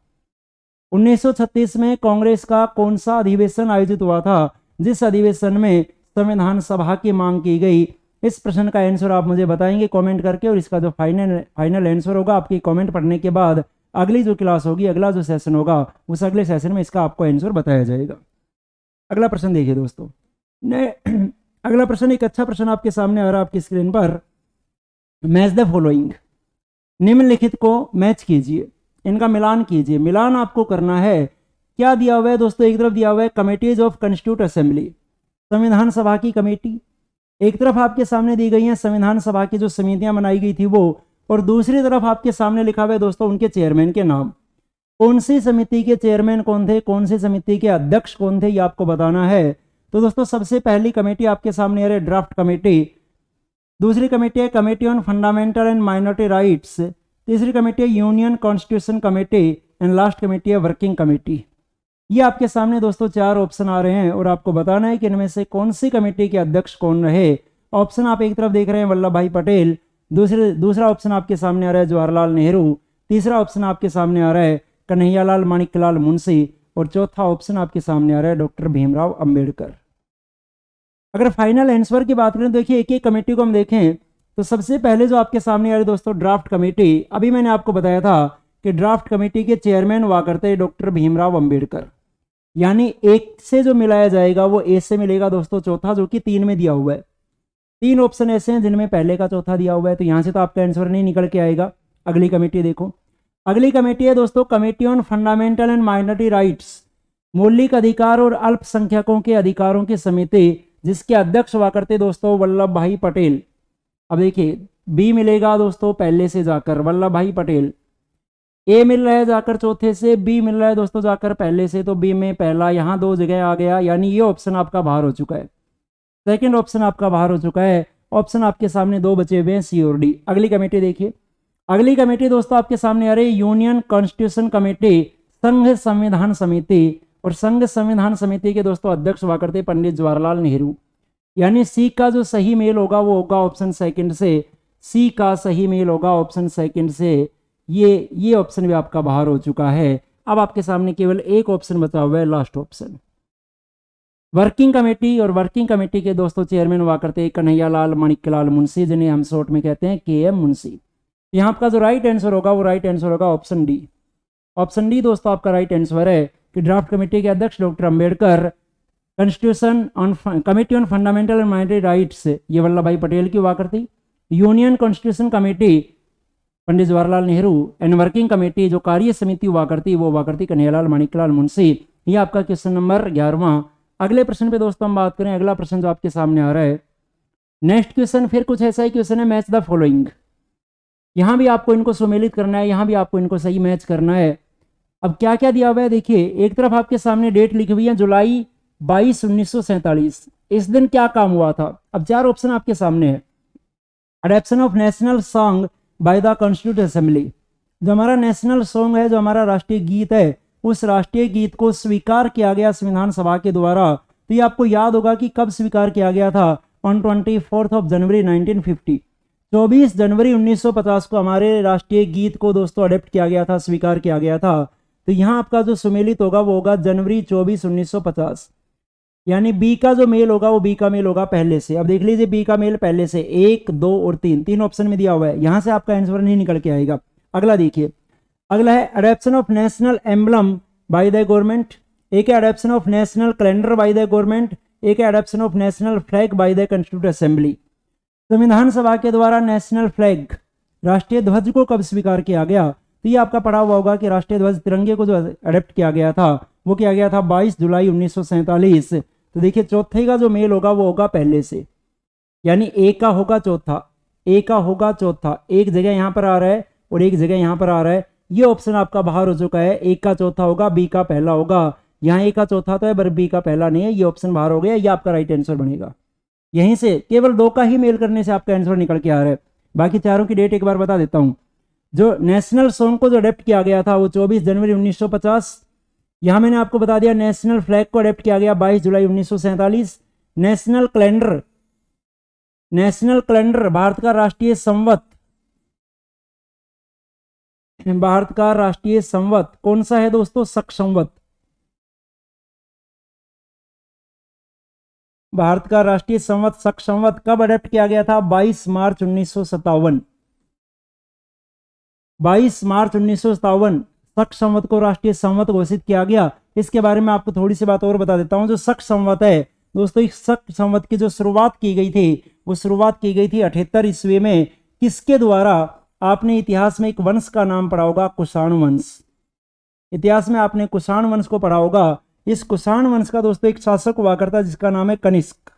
1936 में कांग्रेस का कौन सा अधिवेशन आयोजित हुआ था जिस अधिवेशन में संविधान सभा की मांग की गई। इस प्रश्न का आंसर आप मुझे बताएंगे कमेंट करके, और इसका जो फाइनल आंसर होगा आपकी कमेंट पढ़ने के बाद अगली जो क्लास होगी, अगला जो सेशन होगा, उस अगले सेशन में इसका आपको आंसर बताया जाएगा। अगला प्रश्न देखिए दोस्तों, अगला प्रश्न एक अच्छा प्रश्न आपके सामने आ रहा है आपकी स्क्रीन पर। मैच द फॉलोइंग, निम्नलिखित को मैच कीजिए, इनका मिलान कीजिए। मिलान आपको करना है, क्या दिया हुआ है दोस्तों, एक तरफ दिया हुआ है कमेटीज ऑफ कॉन्स्टिट्यूट असेंबली, संविधान सभा की कमेटी, एक तरफ आपके सामने दी गई है संविधान सभा की जो समितियां बनाई गई थी वो, और दूसरी तरफ आपके सामने लिखा हुआ है दोस्तों उनके चेयरमैन के नाम। कौन सी समिति के चेयरमैन कौन थे, कौन सी समिति के अध्यक्ष कौन थे, ये आपको बताना है। तो दोस्तों सबसे पहली कमेटी आपके सामने आ रही है ड्राफ्ट कमेटी, दूसरी कमेटी है committee on fundamental and minority rights, तीसरी कमेटी है union constitution committee and last committee है वर्किंग कमेटी। ये आपके सामने दोस्तों 4 ऑप्शन आ रहे हैं और आपको बताना है कि इनमें से कौन सी कमेटी के अध्यक्ष कौन रहे। ऑप्शन आप एक तरफ देख रहे हैं वल्लभ भाई पटेल, दूसरा ऑप्शन आपके सामने आ रहा है जवाहरलाल नेहरू, तीसरा ऑप्शन आपके सामने आ रहा है कन्हैयालाल माणिक्यलाल मुंशी और चौथा ऑप्शन आपके सामने आ रहा है डॉक्टर भीमराव अंबेडकर। अगर फाइनल आंसर की बात करें, देखिए एक एक कमेटी को हम देखें तो सबसे पहले जो आपके सामने आ रही है दोस्तों ड्राफ्ट कमेटी, अभी मैंने आपको बताया था कि ड्राफ्ट कमेटी के चेयरमैन हुआ करते हैं डॉक्टर भीमराव अंबेडकर, यानी एक से जो मिलाया जाएगा वो ए से मिलेगा दोस्तों चौथा, जो कि 3 में दिया हुआ है। 3 ऑप्शन ऐसे हैं जिनमें पहले का चौथा दिया हुआ है, तो यहां से तो आपका आंसर नहीं निकल के आएगा। अगली कमेटी देखो, अगली कमेटी है दोस्तों committee on fundamental and minority rights, मौलिक अधिकार और अल्पसंख्यकों के अधिकारों की समिति, जिसके अध्यक्ष हुआ करते दोस्तों वल्लभ भाई पटेल। अब देखिए बी मिलेगा दोस्तों पहले से जाकर वल्लभ भाई पटेल, ए मिल रहा है जाकर चौथे से, बी मिल रहा है दोस्तों जाकर पहले से, तो बी में पहला यहाँ 2 जगह आ गया, यानी ये ऑप्शन आपका बाहर हो चुका है। सेकंड ऑप्शन आपका बाहर हो चुका है, ऑप्शन आपके सामने 2 बचे हुए हैं सी और डी। अगली कमेटी देखिए, अगली कमेटी दोस्तों आपके सामने आ रही है यूनियन कॉन्स्टिट्यूशन कमेटी, संघ संविधान समिति, और संघ संविधान समिति के दोस्तों अध्यक्ष हुआ करते पंडित जवाहरलाल नेहरू। यानी सी का जो सही मेल होगा वो होगा ऑप्शन सेकंड से, सी का सही मेल होगा ऑप्शन सेकंड से। ये ऑप्शन भी आपका बाहर हो चुका है। अब आपके सामने केवल एक ऑप्शन बचा हुआ है, लास्ट ऑप्शन वर्किंग कमेटी, और वर्किंग कमेटी के दोस्तों चेयरमैन हुआ करते कन्हैयालाल माणिक्यलाल मुंशी, जिन्हें हम शॉर्ट में कहते हैं के एम मुंशी। यहाँ आपका जो राइट आंसर होगा वो राइट आंसर होगा ऑप्शन डी। ऑप्शन डी दोस्तों आपका राइट आंसर है कि ड्राफ्ट कमेटी के अध्यक्ष doctor Ambedkar, constitution on committee on fundamental and minority rights ये वल्लभ भाई पटेल की हुआ करती, union constitution committee Pandit Jawaharlal Nehru. And working committee जो कार्य समिति हुआ करती वो हुआ करती कन्हैयालाल माणिक्यलाल मुंशी। ये आपका क्वेश्चन नंबर 11वां। अगले प्रश्न पे दोस्तों हम बात करें, अगला प्रश्न जो आपके सामने आ रहा है, नेक्स्ट क्वेश्चन फिर कुछ ऐसा ही क्वेश्चन है, मैच द फॉलोइंग। यहाँ भी आपको इनको सुमेलित करना है, यहाँ भी आपको इनको सही मैच करना है। अब क्या क्या दिया हुआ है देखिए, एक तरफ आपके सामने डेट लिखी हुई है जुलाई 22, 1947। इस दिन क्या काम हुआ था। अब 4 ऑप्शन आपके सामने है। Adoption of national song by the constituent assembly, जो हमारा नेशनल सॉन्ग है, जो हमारा राष्ट्रीय गीत है, उस राष्ट्रीय गीत को स्वीकार किया गया संविधान सभा के द्वारा। तो ये आपको याद होगा कि कब स्वीकार किया गया था, ऑन 24 जनवरी 1950। 24 जनवरी 1950 को हमारे राष्ट्रीय गीत को दोस्तों अडॉप्ट किया गया था, स्वीकार किया गया था। तो यहाँ आपका जो सुमेलित होगा वो होगा जनवरी 24, 1950। यानी बी का जो मेल होगा वो बी का मेल होगा पहले से। अब देख लीजिए बी का मेल पहले से 1, 2 और 3, 3 ऑप्शन में दिया हुआ है। यहां से आपका आंसर नहीं निकल के आएगा। अगला देखिए, अगला है adoption of national emblem by the government. एक है adoption of national calendar by the government, एक है adoption of national flag by the constituent assembly. संविधान सभा के द्वारा नेशनल फ्लैग, राष्ट्रीय ध्वज को कब स्वीकार किया गया। तो ये आपका पढ़ा हुआ होगा कि राष्ट्रीय ध्वज तिरंगे को जो अडॉप्ट किया गया था वो किया गया था 22 जुलाई 1947। तो देखिए चौथे का जो मेल होगा वो होगा पहले से, यानी ए का होगा चौथा, ए का होगा चौथा। एक जगह यहाँ पर आ रहा है और एक जगह यहाँ पर आ रहा है। ये ऑप्शन आपका बाहर हो चुका है। ए का चौथा होगा, बी का पहला होगा। यहाँ ए का चौथा तो है पर बी का पहला नहीं है, ये ऑप्शन बाहर हो गया। ये आपका राइट आंसर बनेगा। यहीं से केवल 2 का ही मेल करने से आपका आंसर निकल के आ रहा है। बाकी चारों की डेट एक बार बता देता हूँ। जो नेशनल सॉन्ग को जो अडॉप्ट किया गया था वो 24 जनवरी 1950। यहां मैंने आपको बता दिया नेशनल फ्लैग को अडॉप्ट किया गया 22 जुलाई 1947। National calendar, national calendar Bharat का राष्ट्रीय संवत, भारत का राष्ट्रीय संवत कौन सा है दोस्तों, शक संवत। भारत का राष्ट्रीय संवत शक संवत कब अडॉप्ट किया गया था, 22 मार्च 1957। 22 मार्च 1957 शक संवत को राष्ट्रीय संवत घोषित किया गया। इसके बारे में आपको थोड़ी सी बात और बता देता हूं। जो शक संवत है दोस्तों, इस शक संवत की जो शुरुआत की गई थी वो शुरुआत की गई थी 78 ईस्वी में। किसके द्वारा। आपने इतिहास में एक वंश का नाम पढ़ा होगा, कुषाण वंश। इतिहास में आपने कुषाण वंश को पढ़ा होगा। इस कुषाण वंश का दोस्तों एक शासक हुआ करता जिसका नाम है कनिष्क।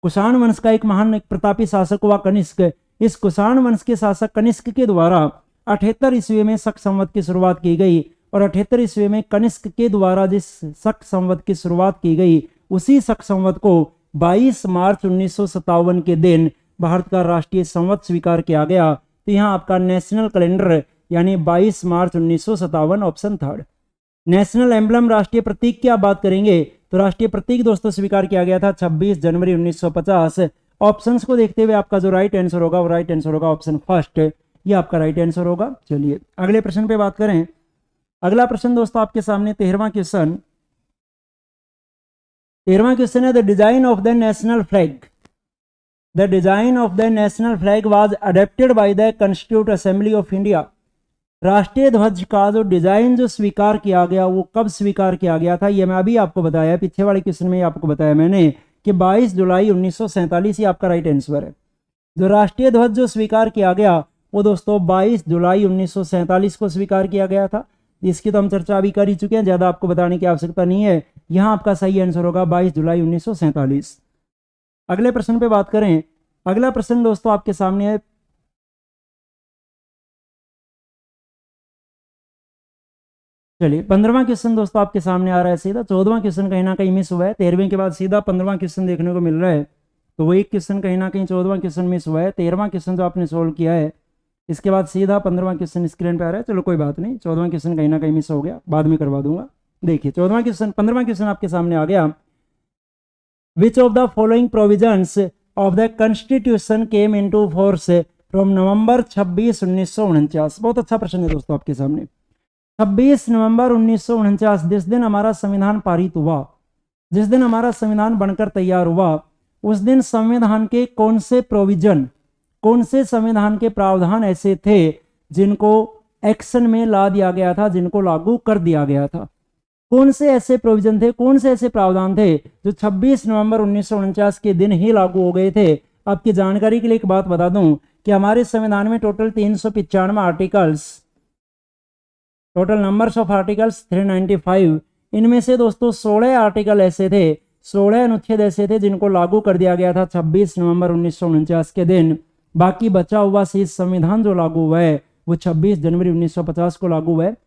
कुषाण वंश का एक महान एक प्रतापी शासक हुआ कनिष्क। इस कुषाण वंश के शासक कनिष्क के द्वारा 78 ईस्वी में शक संवत की शुरुआत की गई। और 78 ईस्वी में कनिष्क के द्वारा जिस शक संवत की शुरुआत की गई उसी शक संवत को 22 मार्च 1957 के दिन भारत का राष्ट्रीय संवत स्वीकार किया गया। तो यहाँ आपका नेशनल कैलेंडर यानी 22 मार्च 1957 ऑप्शन 3। नेशनल एम्बलम राष्ट्रीय प्रतीक की आप बात करेंगे तो राष्ट्रीय प्रतीक दोस्तों स्वीकार किया गया था 26 जनवरी 1950। ऑप्शंस को देखते हुए आपका जो राइट आंसर होगा वो राइट आंसर होगा ऑप्शन फर्स्ट। ये आपका राइट आंसर होगा। चलिए अगले प्रश्न पे बात करें। अगला प्रश्न दोस्तों आपके सामने 13वां क्वेश्चन। 13वां क्वेश्चन है the design of the national flag. The design of the national flag was adopted by the constituent assembly of India. राष्ट्रीय ध्वज का जो डिजाइन जो स्वीकार किया गया वो कब स्वीकार किया गया था। ये मैं अभी आपको बताया, पीछे वाले क्वेश्चन में आपको बताया मैंने कि 22 जुलाई 1947 ही आपका राइट आंसर है। जो राष्ट्रीय ध्वज जो स्वीकार किया गया वो दोस्तों 22 जुलाई 1947 को स्वीकार किया गया था। इसकी तो हम चर्चा अभी कर ही चुके हैं, ज्यादा आपको बताने की आवश्यकता नहीं है। यहाँ आपका सही आंसर होगा 22 जुलाई 1947। अगले प्रश्न पे बात करें। अगला प्रश्न दोस्तों आपके सामने है चलिए 15वां क्वेश्चन दोस्तों आपके सामने आ रहा है सीधा। 14वां क्वेश्चन कहीं ना कहीं मिस हुआ है, 13वें के बाद सीधा 15वां क्वेश्चन देखने को मिल रहा है। तो वो एक क्वेश्चन कहीं ना कहीं 14वां क्वेश्चन मिस हुआ है। 13वां क्वेश्चन जो आपने सोल्व किया है इसके बाद सीधा 15वां क्वेश्चन स्क्रीन पे आ रहा है। चलो कोई बात नहीं, 14वां क्वेश्चन कहीं ना कहीं मिस हो गया, बाद में करवा दूंगा। देखिए 14वां क्वेश्चन 15वां क्वेश्चन आपके सामने आ गया। Which of the following provisions of the constitution came into force from November 26, 1949। बहुत अच्छा प्रश्न है दोस्तों आपके सामने। 26 नवंबर 1949 जिस दिन हमारा संविधान पारित हुआ, जिस दिन हमारा संविधान बनकर तैयार हुआ, उस दिन संविधान के कौन से प्रोविजन, कौन से संविधान के प्रावधान ऐसे थे जिनको एक्शन में ला दिया गया था, जिनको लागू कर दिया गया था। कौन से ऐसे प्रोविजन थे, कौन से ऐसे प्रावधान थे जो 26 नवंबर 1949 के दिन ही लागू हो गए थे। आपकी जानकारी के लिए एक बात बता दूं कि हमारे संविधान में total 395 articles, total numbers of articles 395। इनमें से दोस्तों 16 आर्टिकल ऐसे थे, 16 अनुच्छेद ऐसे थे जिनको लागू कर दिया गया था 26 नवंबर 1949 के दिन। बाकी बचा हुआ शेष संविधान जो लागू हुआ है वो 26 जनवरी 1950 को लागू हुआ है।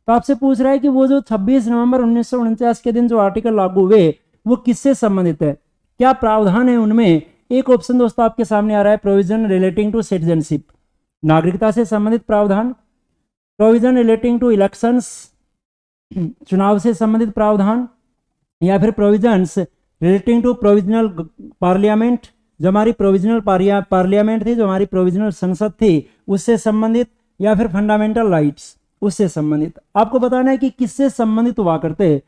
तो आपसे पूछ रहा है कि वो जो 26 नवंबर 1949 के दिन जो आर्टिकल लागू हुए वो किससे संबंधित है, क्या प्रावधान है उनमें। एक ऑप्शन दोस्तों आपके सामने आ रहा है प्रोविजन रिलेटिंग टू सिटीजनशिप, नागरिकता से संबंधित प्रावधान। प्रोविजन रिलेटिंग टू इलेक्शंस, चुनाव से संबंधित प्रावधान। या फिर provisions relating to provisional parliament, जो हमारी प्रोविजनल पार्लियामेंट थी, जो हमारी प्रोविजनल संसद थी उससे संबंधित। या फिर फंडामेंटल राइट्स, उससे संबंधित। आपको बताना है कि किससे संबंधित हुआ करते।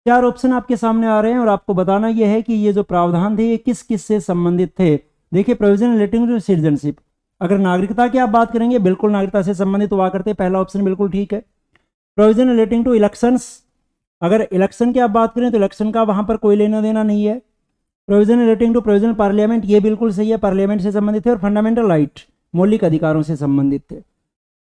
4 ऑप्शन आपके सामने आ रहे हैं और आपको बताना यह है कि ये जो प्रावधान थे ये किस किस से संबंधित थे। देखिए, प्रोविजन रिलेटिंग टू सिटीजनशिप, अगर नागरिकता की आप बात करेंगे बिल्कुल नागरिकता से संबंधित हुआ करते, पहला ऑप्शन बिल्कुल ठीक है। प्रोविजन रिलेटिंग टू इलेक्शंस, अगर इलेक्शन की आप बात करें तो इलेक्शन का वहां पर कोई लेना देना नहीं है। Provision relating to provisional parliament, ये बिल्कुल सही है, पार्लियामेंट से संबंधित है। और फंडामेंटल राइट, मौलिक अधिकारों से संबंधित थे।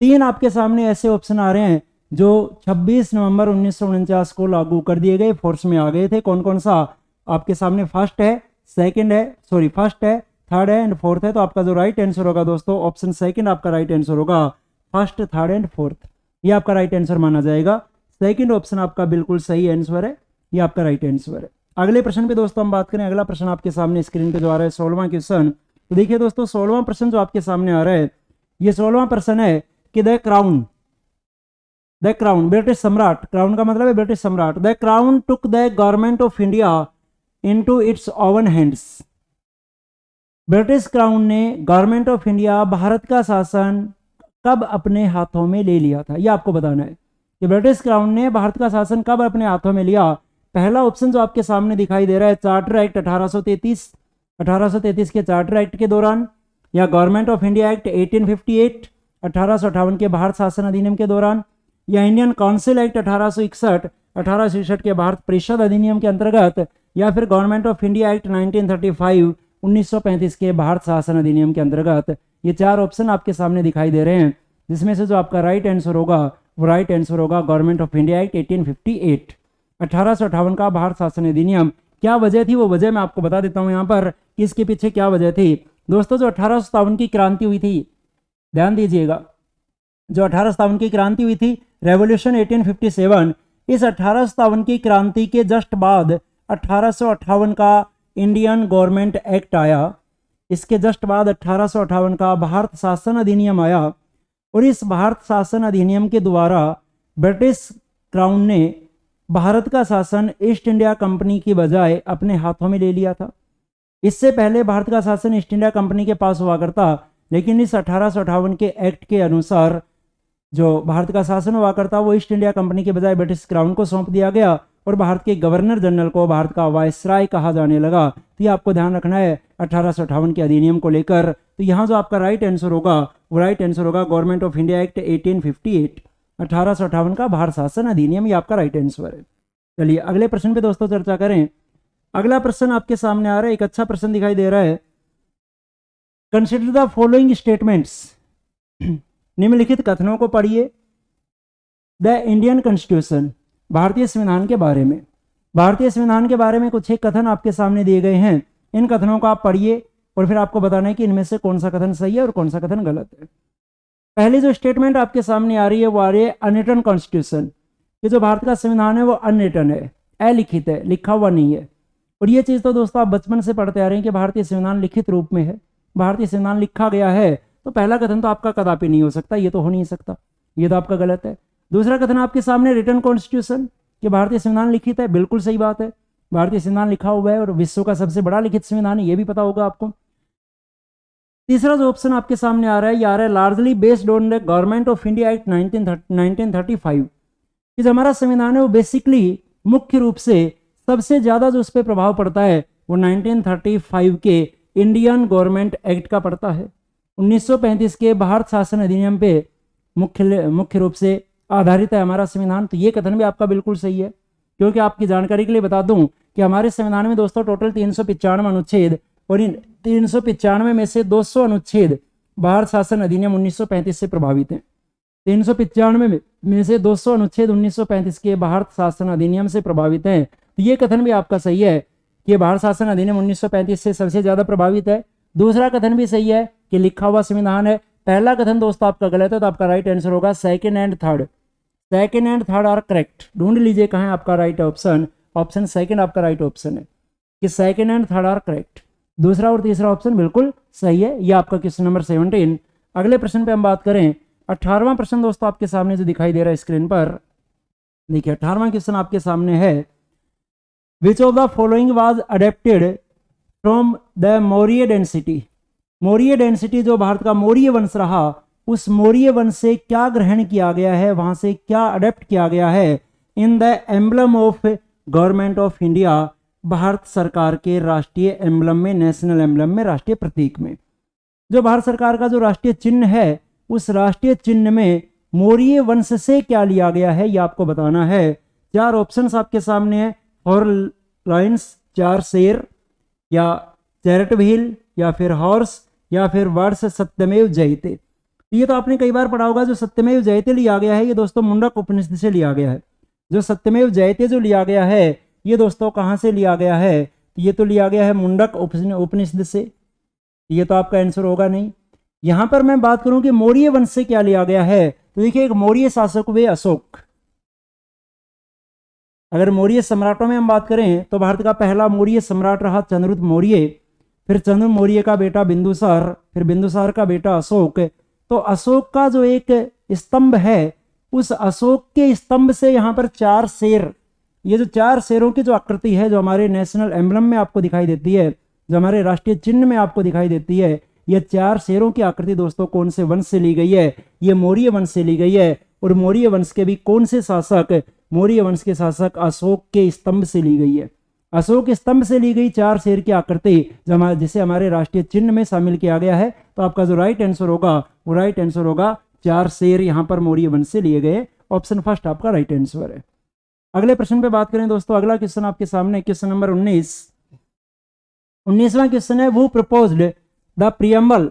3 आपके सामने ऐसे ऑप्शन आ रहे हैं जो 26 नवंबर 1949 को लागू कर दिए गए, फोर्स में आ गए थे। कौन कौन सा आपके सामने फर्स्ट है, फर्स्ट है, थर्ड है एंड फोर्थ है। तो आपका जो राइट आंसर होगा दोस्तों ऑप्शन सेकंड आपका राइट आंसर होगा। फर्स्ट, थर्ड एंड फोर्थ, ये आपका राइट आंसर माना जाएगा। सेकंड ऑप्शन आपका बिल्कुल सही आंसर है, ये आपका राइट आंसर है। अगले प्रश्न पे दोस्तों हम बात करें। अगला प्रश्न आपके सामने स्क्रीन पे जो आ रहा है 16वां क्वेश्चन। तो देखिए दोस्तों 16वां प्रश्न जो आपके सामने आ रहा है, ये 16वां प्रश्न है कि द क्राउन ब्रिटिश सम्राट, क्राउन का मतलब है ब्रिटिश सम्राट। The crown took the government of India into its oven hands. British crown ने गवर्नमेंट ऑफ इंडिया, भारत का शासन कब अपने हाथों में ले लिया था, यह आपको बताना है कि ब्रिटिश क्राउन ने भारत का शासन कब अपने हाथों में लिया। पहला ऑप्शन जो आपके सामने दिखाई दे रहा है चार्टर एक्ट 1833 के चार्टर एक्ट के दौरान, या गवर्नमेंट ऑफ इंडिया एक्ट 1858 1858 के भारत शासन अधिनियम के दौरान, या इंडियन काउंसिल एक्ट 1861 के भारत परिषद अधिनियम के अंतर्गत, या फिर गवर्नमेंट ऑफ इंडिया एक्ट 1935 1935 के भारत शासन अधिनियम के अंतर्गत। ये 4 ऑप्शन आपके सामने दिखाई दे रहे हैं, जिसमें से जो आपका राइट आंसर होगा वो राइट आंसर होगा गवर्नमेंट ऑफ इंडिया एक्ट 1858 1858 का भारत शासन अधिनियम। क्या वजह थी, वो वजह मैं आपको बता देता हूँ यहाँ पर कि इसके पीछे क्या वजह थी। दोस्तों जो 1857 की क्रांति हुई थी, ध्यान दीजिएगा, जो 1857 की क्रांति हुई थी, रेवोल्यूशन 1857, इस 1857 की क्रांति के जस्ट बाद 1858 का इंडियन गवर्नमेंट एक्ट आया। इसके जस्ट बाद 1858 का भारत शासन अधिनियम आया और इस भारत शासन अधिनियम के द्वारा ब्रिटिश क्राउन ने भारत का शासन ईस्ट इंडिया कंपनी की बजाय अपने हाथों में ले लिया था। इससे पहले भारत का शासन ईस्ट इंडिया कंपनी के पास हुआ करता, लेकिन इस 1858 के एक्ट के अनुसार जो भारत का शासन हुआ करता वो ईस्ट इंडिया कंपनी के बजाय ब्रिटिश क्राउन को सौंप दिया गया और भारत के गवर्नर जनरल को भारत का वायसराय कहा जाने लगा। तो ये आपको ध्यान रखना है 1858 के अधिनियम को लेकर। तो यहाँ जो आपका राइट आंसर होगा वो राइट आंसर होगा गवर्नमेंट ऑफ इंडिया एक्ट 1858 1858 का भारत शासन अधिनियम, ये आपका राइट आंसर है। चलिए अगले प्रश्न पे दोस्तों चर्चा करें। अगला प्रश्न आपके सामने आ रहा है, एक अच्छा प्रश्न दिखाई दे रहा है। कंसिडर द फॉलोइंग स्टेटमेंट्स, निम्नलिखित कथनों को पढ़िए। द इंडियन कॉन्स्टिट्यूशन, भारतीय संविधान के बारे में, भारतीय संविधान के बारे में कुछ एक कथन आपके सामने दिए गए हैं। इन कथनों को आप पढ़िए और फिर आपको बताना है कि इनमें से कौन सा कथन सही है और कौन सा कथन गलत है। पहली जो स्टेटमेंट आपके सामने आ रही है वो आ रही है अनरिटन कॉन्स्टिट्यूशन, कि जो भारत का संविधान है वो अनरिटन है, अलिखित है, लिखा हुआ नहीं है। और ये चीज़ तो दोस्तों आप बचपन से पढ़ते आ रहे हैं कि भारतीय संविधान लिखित रूप में है, भारतीय संविधान लिखा गया है। तो पहला कथन तो आपका कदापि नहीं हो सकता, ये तो हो नहीं सकता, ये तो आपका गलत है। दूसरा कथन आपके सामने रिटन कॉन्स्टिट्यूशन, कि भारतीय संविधान लिखित है, बिल्कुल सही बात है, भारतीय संविधान लिखा हुआ है और विश्व का सबसे बड़ा लिखित संविधान है, ये भी पता होगा आपको। तीसरा जो ऑप्शन आपके सामने आ रहा है ये आ रहा है largely based on the government of India act 1935, कि जो हमारा संविधान है वो बेसिकली मुख्य रूप से सबसे ज्यादा जो उस पर प्रभाव पड़ता है वो 1935 के इंडियन गवर्नमेंट एक्ट का पड़ता है। 1935 के भारत शासन अधिनियम पे मुख्य रूप से आधारित है हमारा संविधान। तो ये कथन भी आपका बिल्कुल सही है, क्योंकि आपकी जानकारी के लिए बता दूं कि हमारे संविधान में दोस्तों टोटल 395 अनुच्छेद और इन 395 में से 200 अनुच्छेद भारत शासन अधिनियम 1935 से प्रभावित हैं। 395 में से 200 अनुच्छेद 1935 के भारत शासन अधिनियम से प्रभावित हैं। तो ये कथन भी आपका सही है कि भारत शासन अधिनियम 1935 से सबसे ज्यादा प्रभावित है। दूसरा कथन भी सही है कि लिखा हुआ संविधान है। पहला कथन दोस्तों आपका गलत है, तो आपका राइट आंसर होगा second and third. Second and third are correct. ढूंढ लीजिए कहाँ है आपका राइट ऑप्शन। ऑप्शन सेकंड आपका राइट ऑप्शन है कि second and third are correct. दूसरा और तीसरा ऑप्शन बिल्कुल सही है। ये आपका क्वेश्चन नंबर 17। अगले प्रश्न पे हम बात करें। 18वां प्रश्न दोस्तों आपके सामने जो दिखाई दे रहा है स्क्रीन पर, देखिए 18वां क्वेश्चन आपके सामने है, which of the following was adapted from the Maurya density. Maurya density जो भारत का मौर्य वंश रहा, उस मौर्य वंश से क्या ग्रहण किया गया है, वहां से क्या अडेप्ट किया गया है in the emblem of government of India, Bharat सरकार के राष्ट्रीय एम्बलम में, नेशनल एम्बलम में, राष्ट्रीय प्रतीक में। जो भारत सरकार का जो राष्ट्रीय चिन्ह है, उस राष्ट्रीय चिन्ह में मौर्य वंश से क्या लिया गया है, यह आपको बताना है। 4 ऑप्शंस आपके सामने है, 4 लाइन्स, 4 शेर, या चैरेट व्हील, या फिर हॉर्स, या फिर वर्ड्स सत्यमेव जयते। ये तो आपने कई बार पढ़ा होगा। जो सत्यमेव जयते लिया गया है, ये दोस्तों मुंडक उपनिषद से लिया गया है। जो सत्यमेव जयते जो लिया गया है, ये दोस्तों कहाँ से लिया गया है, ये तो लिया गया है मुंडक उपनिषद से। ये तो आपका आंसर होगा नहीं। यहां पर मैं बात करूं कि मौर्य वंश से क्या लिया गया है, तो देखिए एक मौर्य शासक हुए अशोक। अगर मौर्य सम्राटों में हम बात करें तो भारत का पहला मौर्य सम्राट रहा चंद्रगुप्त मौर्य, फिर चंद्रगुप्त मौर्य का बेटा बिंदुसार, फिर बिंदुसार का बेटा अशोक। तो अशोक का जो एक स्तंभ है, उस अशोक के स्तंभ से यहाँ पर 4 शेर, ये जो 4 शेरों की जो आकृति है, जो हमारे नेशनल एम्बलम में आपको दिखाई देती है, जो हमारे राष्ट्रीय चिन्ह में आपको दिखाई देती है, ये 4 शेरों की आकृति दोस्तों कौन से वंश से ली गई है, ये मौर्य वंश से ली गई है। और मौर्य वंश के भी कौन से शासक, मौर्य वंश के शासक अशोक के स्तंभ से ली गई है। अशोक स्तंभ से ली गई 4 शेर की आकृति जिसे हमारे राष्ट्रीय चिन्ह में शामिल किया गया है। तो आपका जो राइट आंसर होगा, वो राइट आंसर होगा 4 शेर यहाँ पर मौर्य वंश से लिए गए। ऑप्शन फर्स्ट आपका राइट आंसर है। अगले प्रश्न पे बात करें दोस्तों। अगला क्वेश्चन आपके सामने क्वेश्चन नंबर 19वां क्वेश्चन है, वो प्रपोज्ड द प्रियम्बल।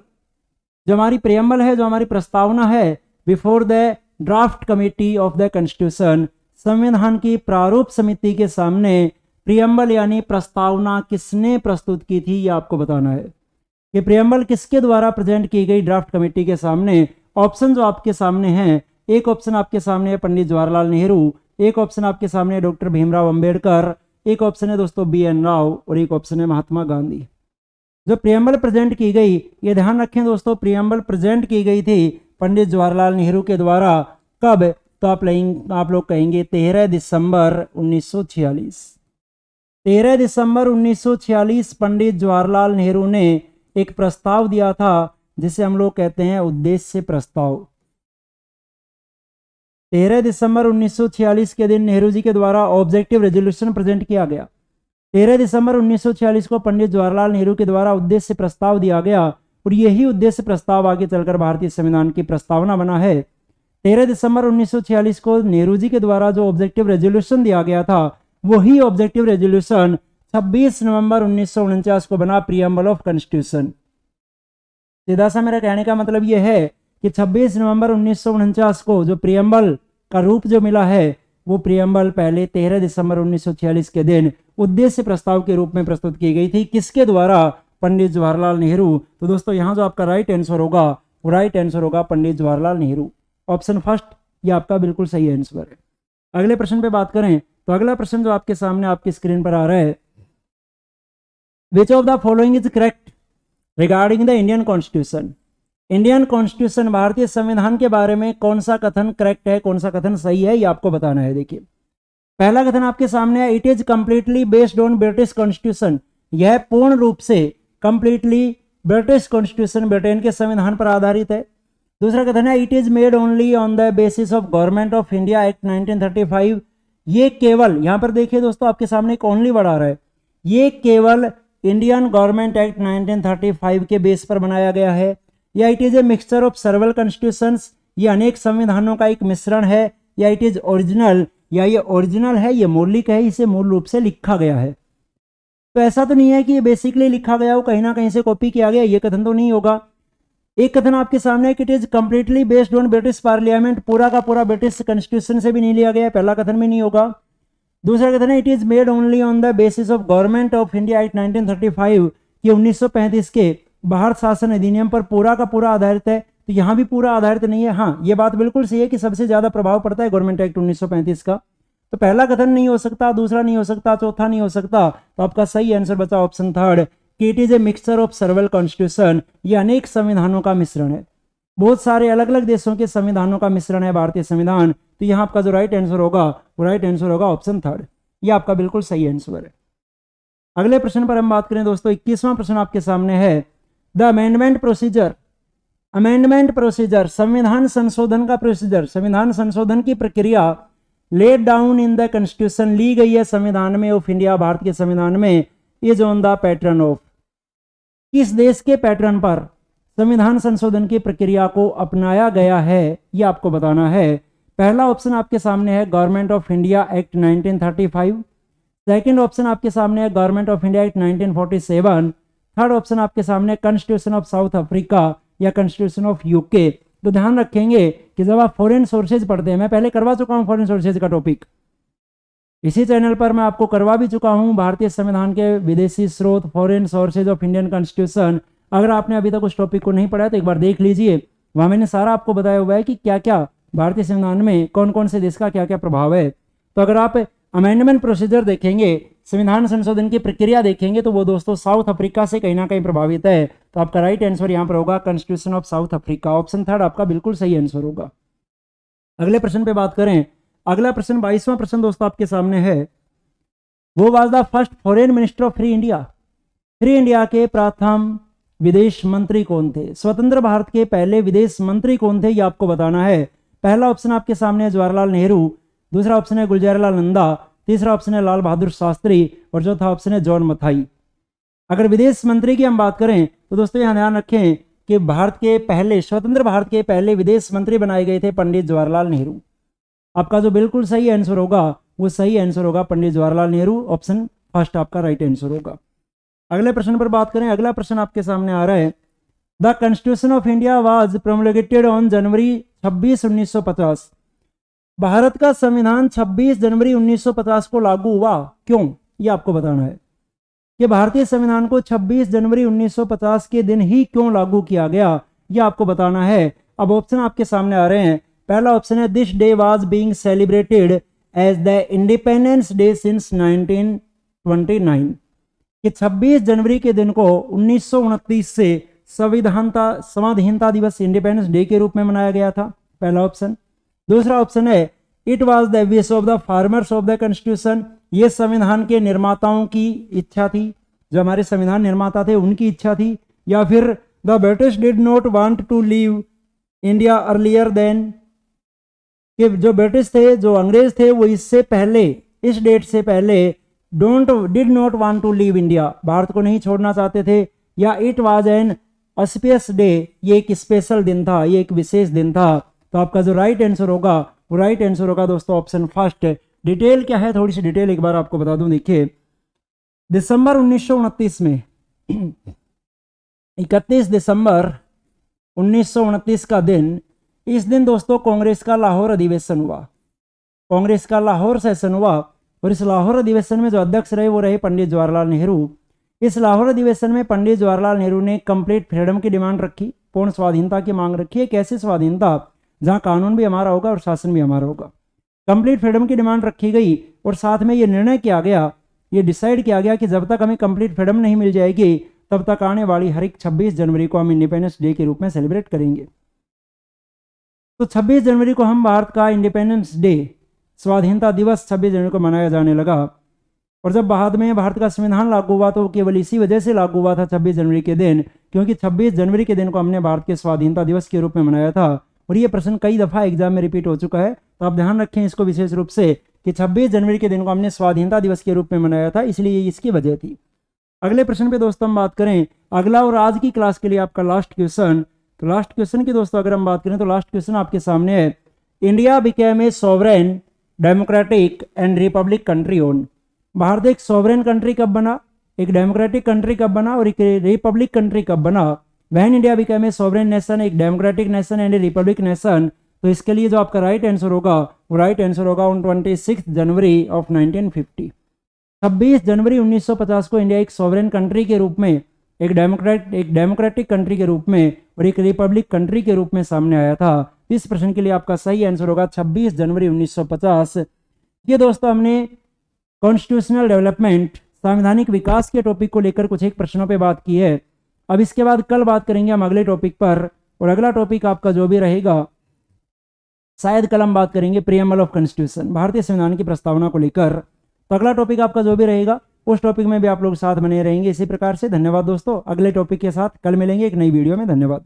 जो हमारी प्रियम्बल है, जो हमारी प्रस्तावना है, before the draft committee of the constitution, संविधान की प्रारूप समिति के सामने प्रियम्बल यानी प्रस्तावना किसने प्रस्तुत की थी, यह आपको बताना है कि प्रियम्बल किसके द्वारा प्रेजेंट की गई ड्राफ्ट कमेटी के सामने। ऑप्शन जो आपके सामने हैं, एक ऑप्शन आपके सामने है पंडित जवाहरलाल नेहरू, एक ऑप्शन आपके सामने है डॉक्टर भीमराव अंबेडकर, एक ऑप्शन है दोस्तों BN राव, और एक ऑप्शन है महात्मा गांधी। जो प्रियम्बल प्रेजेंट की गई, ये ध्यान रखें दोस्तों, प्रियम्बल प्रेजेंट की गई थी पंडित जवाहरलाल नेहरू के द्वारा। कब, तो आप लोग कहेंगे 13 दिसंबर 1946। 13 दिसंबर 1946 पंडित जवाहरलाल नेहरू ने एक प्रस्ताव दिया था, जिसे हम लोग कहते हैं उद्देश्य प्रस्ताव। 13 दिसंबर 1946 के दिन नेहरू जी के द्वारा ऑब्जेक्टिव रेजोल्यूशन प्रेजेंट किया गया। 13 दिसंबर 1946 को पंडित जवाहरलाल नेहरू के द्वारा उद्देश्य प्रस्ताव दिया गया, और यही उद्देश्य प्रस्ताव आगे चलकर भारतीय संविधान की प्रस्तावना बना है। 13 दिसंबर 1946 को नेहरू जी के द्वारा जो ऑब्जेक्टिव रेजोल्यूशन दिया गया था, वही ऑब्जेक्टिव रेजोल्यूशन 26 नवंबर 1949 को बना प्रियम्बल ऑफ कॉन्स्टिट्यूशन। सीधा सा मेरा कहने का मतलब यह है कि 26 नवंबर 1949 को जो प्रियम्बल का रूप जो मिला है, वो प्रियम्बल पहले 13 दिसंबर 1946 के दिन उद्देश्य प्रस्ताव के रूप में प्रस्तुत की गई थी। किसके द्वारा, पंडित जवाहरलाल नेहरू। तो दोस्तों यहाँ जो आपका राइट आंसर होगा, वो राइट आंसर होगा पंडित जवाहरलाल नेहरू। ऑप्शन फर्स्ट ये आपका बिल्कुल सही आंसर है। अगले प्रश्न पे बात करें तो अगला प्रश्न जो आपके सामने आपकी स्क्रीन पर आ रहा है, which of the following is correct regarding the Indian constitution. Indian constitution, भारतीय संविधान के बारे में कौन सा कथन करेक्ट है, कौन सा कथन सही है, ये आपको बताना है। देखिए पहला कथन आपके सामने है, it is completely based on British constitution. यह पूर्ण रूप से कंप्लीटली ब्रिटिश कॉन्स्टिट्यूशन, ब्रिटेन के संविधान पर आधारित है। दूसरा कथन है, it is made only on the basis of government of India act 1935। ये केवल, यहां पर देखिए दोस्तों आपके सामने एक ओनली वर्ड आ रहा है, ये केवल इंडियन गवर्नमेंट एक्ट 1935 के बेस पर बनाया गया है। या it is a mixture of several constitutions, ये अनेक संविधानों का एक मिश्रण है। या इट इज ओरिजिनल, या ये ओरिजिनल है, ये मौलिक है, इसे मूल रूप से लिखा गया है। तो ऐसा तो नहीं है कि ये बेसिकली लिखा गया हो, कहीं ना कहीं से कॉपी किया गया, ये कथन तो नहीं होगा। एक कथन आपके सामने है कि it is completely based on British parliament, पूरा का पूरा ब्रिटिश कॉन्स्टिट्यूशन से भी नहीं लिया गया, पहला कथन में नहीं होगा। दूसरा कथन है it is made only on the basis of government of India act 1935, कि 1935 के भारत शासन अधिनियम पर पूरा का पूरा आधारित है। तो यहाँ भी पूरा आधारित नहीं है। हाँ, ये बात बिल्कुल सही है कि सबसे ज्यादा प्रभाव पड़ता है गवर्नमेंट एक्ट 1935 का। तो पहला कथन नहीं हो सकता, दूसरा नहीं हो सकता, चौथा नहीं हो सकता। तो आपका सही आंसर बचा ऑप्शन थर्ड कि it is a mixture of सर्वल constitution, ये अनेक संविधानों का मिश्रण है, बहुत सारे अलग अलग देशों के संविधानों का मिश्रण है भारतीय संविधान। तो यहाँ आपका जो राइट आंसर होगा वो राइट आंसर होगा ऑप्शन थर्ड, ये आपका बिल्कुल सही आंसर है। अगले प्रश्न पर हम बात करें दोस्तों, 21वां प्रश्न आपके सामने है the amendment procedure. Amendment procedure, संविधान संशोधन का प्रोसीजर, संविधान संशोधन की प्रक्रिया laid down in the constitution, ली गई है संविधान में ऑफ इंडिया, भारत के संविधान में, is on the pattern of, किस देश के पैटर्न पर संविधान संशोधन की प्रक्रिया को अपनाया गया है, ये आपको बताना है। पहला ऑप्शन आपके सामने है government of India act 1935, second option आपके सामने है government of India act 1947, third option आपके सामने कॉन्स्टिट्यूशन ऑफ साउथ अफ्रीका या कॉन्स्टिट्यूशन ऑफ यूके। तो ध्यान रखेंगे कि जब आप फॉरेन सोर्सेज पढ़ते हैं, मैं पहले करवा चुका हूं फॉरेन सोर्सेज का टॉपिक, इसी चैनल पर मैं आपको करवा भी चुका हूं भारतीय संविधान के विदेशी स्रोत, foreign sources of Indian constitution. अगर आपने अभी तक उस टॉपिक को नहीं पढ़ा तो एक बार देख लीजिए, वहां मैंने सारा आपको बताया हुआ है कि क्या क्या भारतीय संविधान में कौन कौन से देश का क्या क्या प्रभाव है। तो अगर आप अमेंडमेंट प्रोसीजर देखेंगे, संविधान संशोधन की प्रक्रिया देखेंगे, तो वो दोस्तों साउथ अफ्रीका से कहीं ना कहीं प्रभावित है। तो आपका राइट आंसर यहाँ पर होगा constitution of south Africa, option third आपका बिल्कुल सही आंसर होगा। अगले प्रश्न पे बात करें, अगला प्रश्न 22वां प्रश्न दोस्तों आपके सामने है, वो was the first foreign minister of free India. Free India के प्रथम विदेश मंत्री कौन थे, स्वतंत्र भारत के पहले विदेश मंत्री कौन थे, ये आपको बताना है। पहला ऑप्शन आपके सामने है जवाहरलाल नेहरू, दूसरा ऑप्शन है गुलजारीलाल नंदा, तीसरा ऑप्शन है लाल बहादुर शास्त्री और चौथा ऑप्शन है जॉन मथाई। अगर विदेश मंत्री की हम बात करें तो दोस्तों यहाँ ध्यान रखें कि भारत के पहले, स्वतंत्र भारत के पहले विदेश मंत्री बनाए गए थे पंडित जवाहरलाल नेहरू। आपका जो बिल्कुल सही आंसर होगा वो सही आंसर होगा पंडित जवाहरलाल नेहरू, ऑप्शन फर्स्ट आपका राइट आंसर होगा। अगले प्रश्न पर बात करें, अगला प्रश्न आपके सामने आ रहा है, the constitution of India was promulgated on January 26, 1950। भारत का संविधान 26 जनवरी 1950 को लागू हुआ, क्यों, ये आपको बताना है कि भारतीय संविधान को 26 जनवरी 1950 के दिन ही क्यों लागू किया गया, ये आपको बताना है। अब ऑप्शन आपके सामने आ रहे हैं। पहला ऑप्शन है this day was being celebrated as the independence day since 1929, कि 26 जनवरी के दिन को 1929 से संविधानता दिवस, इंडिपेंडेंस डे के रूप में मनाया गया था, पहला ऑप्शन। दूसरा ऑप्शन है it was the wish of the farmers of the constitution, ये संविधान के निर्माताओं की इच्छा थी, जो हमारे संविधान निर्माता थे उनकी इच्छा थी। या फिर the British did not want to leave India earlier than, कि जो ब्रिटिश थे, जो अंग्रेज थे, वो इससे पहले, इस डेट से पहले did not want to leave India, Bharat को नहीं छोड़ना चाहते थे। या it was an auspicious day, ये एक स्पेशल दिन था, ये एक विशेष दिन था। तो आपका जो राइट आंसर होगा वो राइट आंसर होगा दोस्तों ऑप्शन फर्स्ट। डिटेल क्या है, थोड़ी सी डिटेल एक बार आपको बता दूं। देखिए, दिसंबर 1929 में 31 दिसंबर 1929 का दिन, इस दिन दोस्तों कांग्रेस का लाहौर अधिवेशन हुआ, कांग्रेस का लाहौर सेशन हुआ। और इस लाहौर अधिवेशन में जो अध्यक्ष रहे वो रहे पंडित जवाहरलाल नेहरू। इस लाहौर अधिवेशन में पंडित जवाहरलाल नेहरू ने कंप्लीट फ्रीडम की डिमांड रखी, पूर्ण स्वाधीनता की मांग रखी है। कैसी स्वाधीनता, जहां कानून भी हमारा होगा और शासन भी हमारा होगा। कंप्लीट फ्रीडम की डिमांड रखी गई और साथ में ये निर्णय किया गया, ये डिसाइड किया गया कि जब तक हमें कंप्लीट फ्रीडम नहीं मिल जाएगी तब तक आने वाली हर एक 26 जनवरी को हम इंडिपेंडेंस डे के रूप में सेलिब्रेट करेंगे। तो 26 जनवरी को हम भारत का इंडिपेंडेंस डे, स्वाधीनता दिवस 26 जनवरी को मनाया जाने लगा। और जब बाद में भारत का संविधान लागू हुआ तो केवल इसी वजह से लागू हुआ था 26 जनवरी के दिन, क्योंकि 26 जनवरी के दिन को हमने भारत के स्वाधीनता दिवस के रूप में मनाया था। और ये प्रश्न कई दफ़ा एग्जाम में रिपीट हो चुका है, तो आप ध्यान रखें इसको विशेष रूप से कि 26 जनवरी के दिन को हमने स्वाधीनता दिवस के रूप में मनाया था, इसलिए इसकी वजह थी। अगले प्रश्न पे दोस्तों हम बात करें, अगला और आज की क्लास के लिए आपका लास्ट क्वेश्चन। तो लास्ट क्वेश्चन की दोस्तों अगर हम बात करें तो लास्ट क्वेश्चन आपके सामने है, India became a sovereign democratic and Republic country on. Bharat एक सॉवरेन कंट्री कब बना, एक डेमोक्रेटिक कंट्री कब बना और एक रिपब्लिक कंट्री कब बना, when India became a sovereign nation, एक democratic nation and a republic nation. तो इसके लिए जो आपका राइट आंसर होगा वो राइट आंसर होगा ऑन 26 जनवरी ऑफ 1950। 26 जनवरी 1950 को इंडिया एक सॉवरेन कंट्री के रूप में, एक डेमोक्रेटिक कंट्री के रूप में और एक रिपब्लिक कंट्री के रूप में सामने आया था। इस प्रश्न के लिए आपका सही आंसर होगा 26 जनवरी 1950। ये दोस्तों हमने कॉन्स्टिट्यूशनल डेवलपमेंट, संवैधानिक विकास के टॉपिक को लेकर कुछ एक प्रश्नों पे बात की है। अब इसके बाद कल बात करेंगे हम अगले टॉपिक पर, और अगला टॉपिक आपका जो भी रहेगा, शायद कल हम बात करेंगे प्रीएम्बल ऑफ कॉन्स्टिट्यूशन, भारतीय संविधान की प्रस्तावना को लेकर। तो अगला टॉपिक आपका जो भी रहेगा उस टॉपिक में भी आप लोग साथ बने रहेंगे इसी प्रकार से। धन्यवाद दोस्तों, अगले टॉपिक के साथ कल मिलेंगे एक नई वीडियो में। धन्यवाद।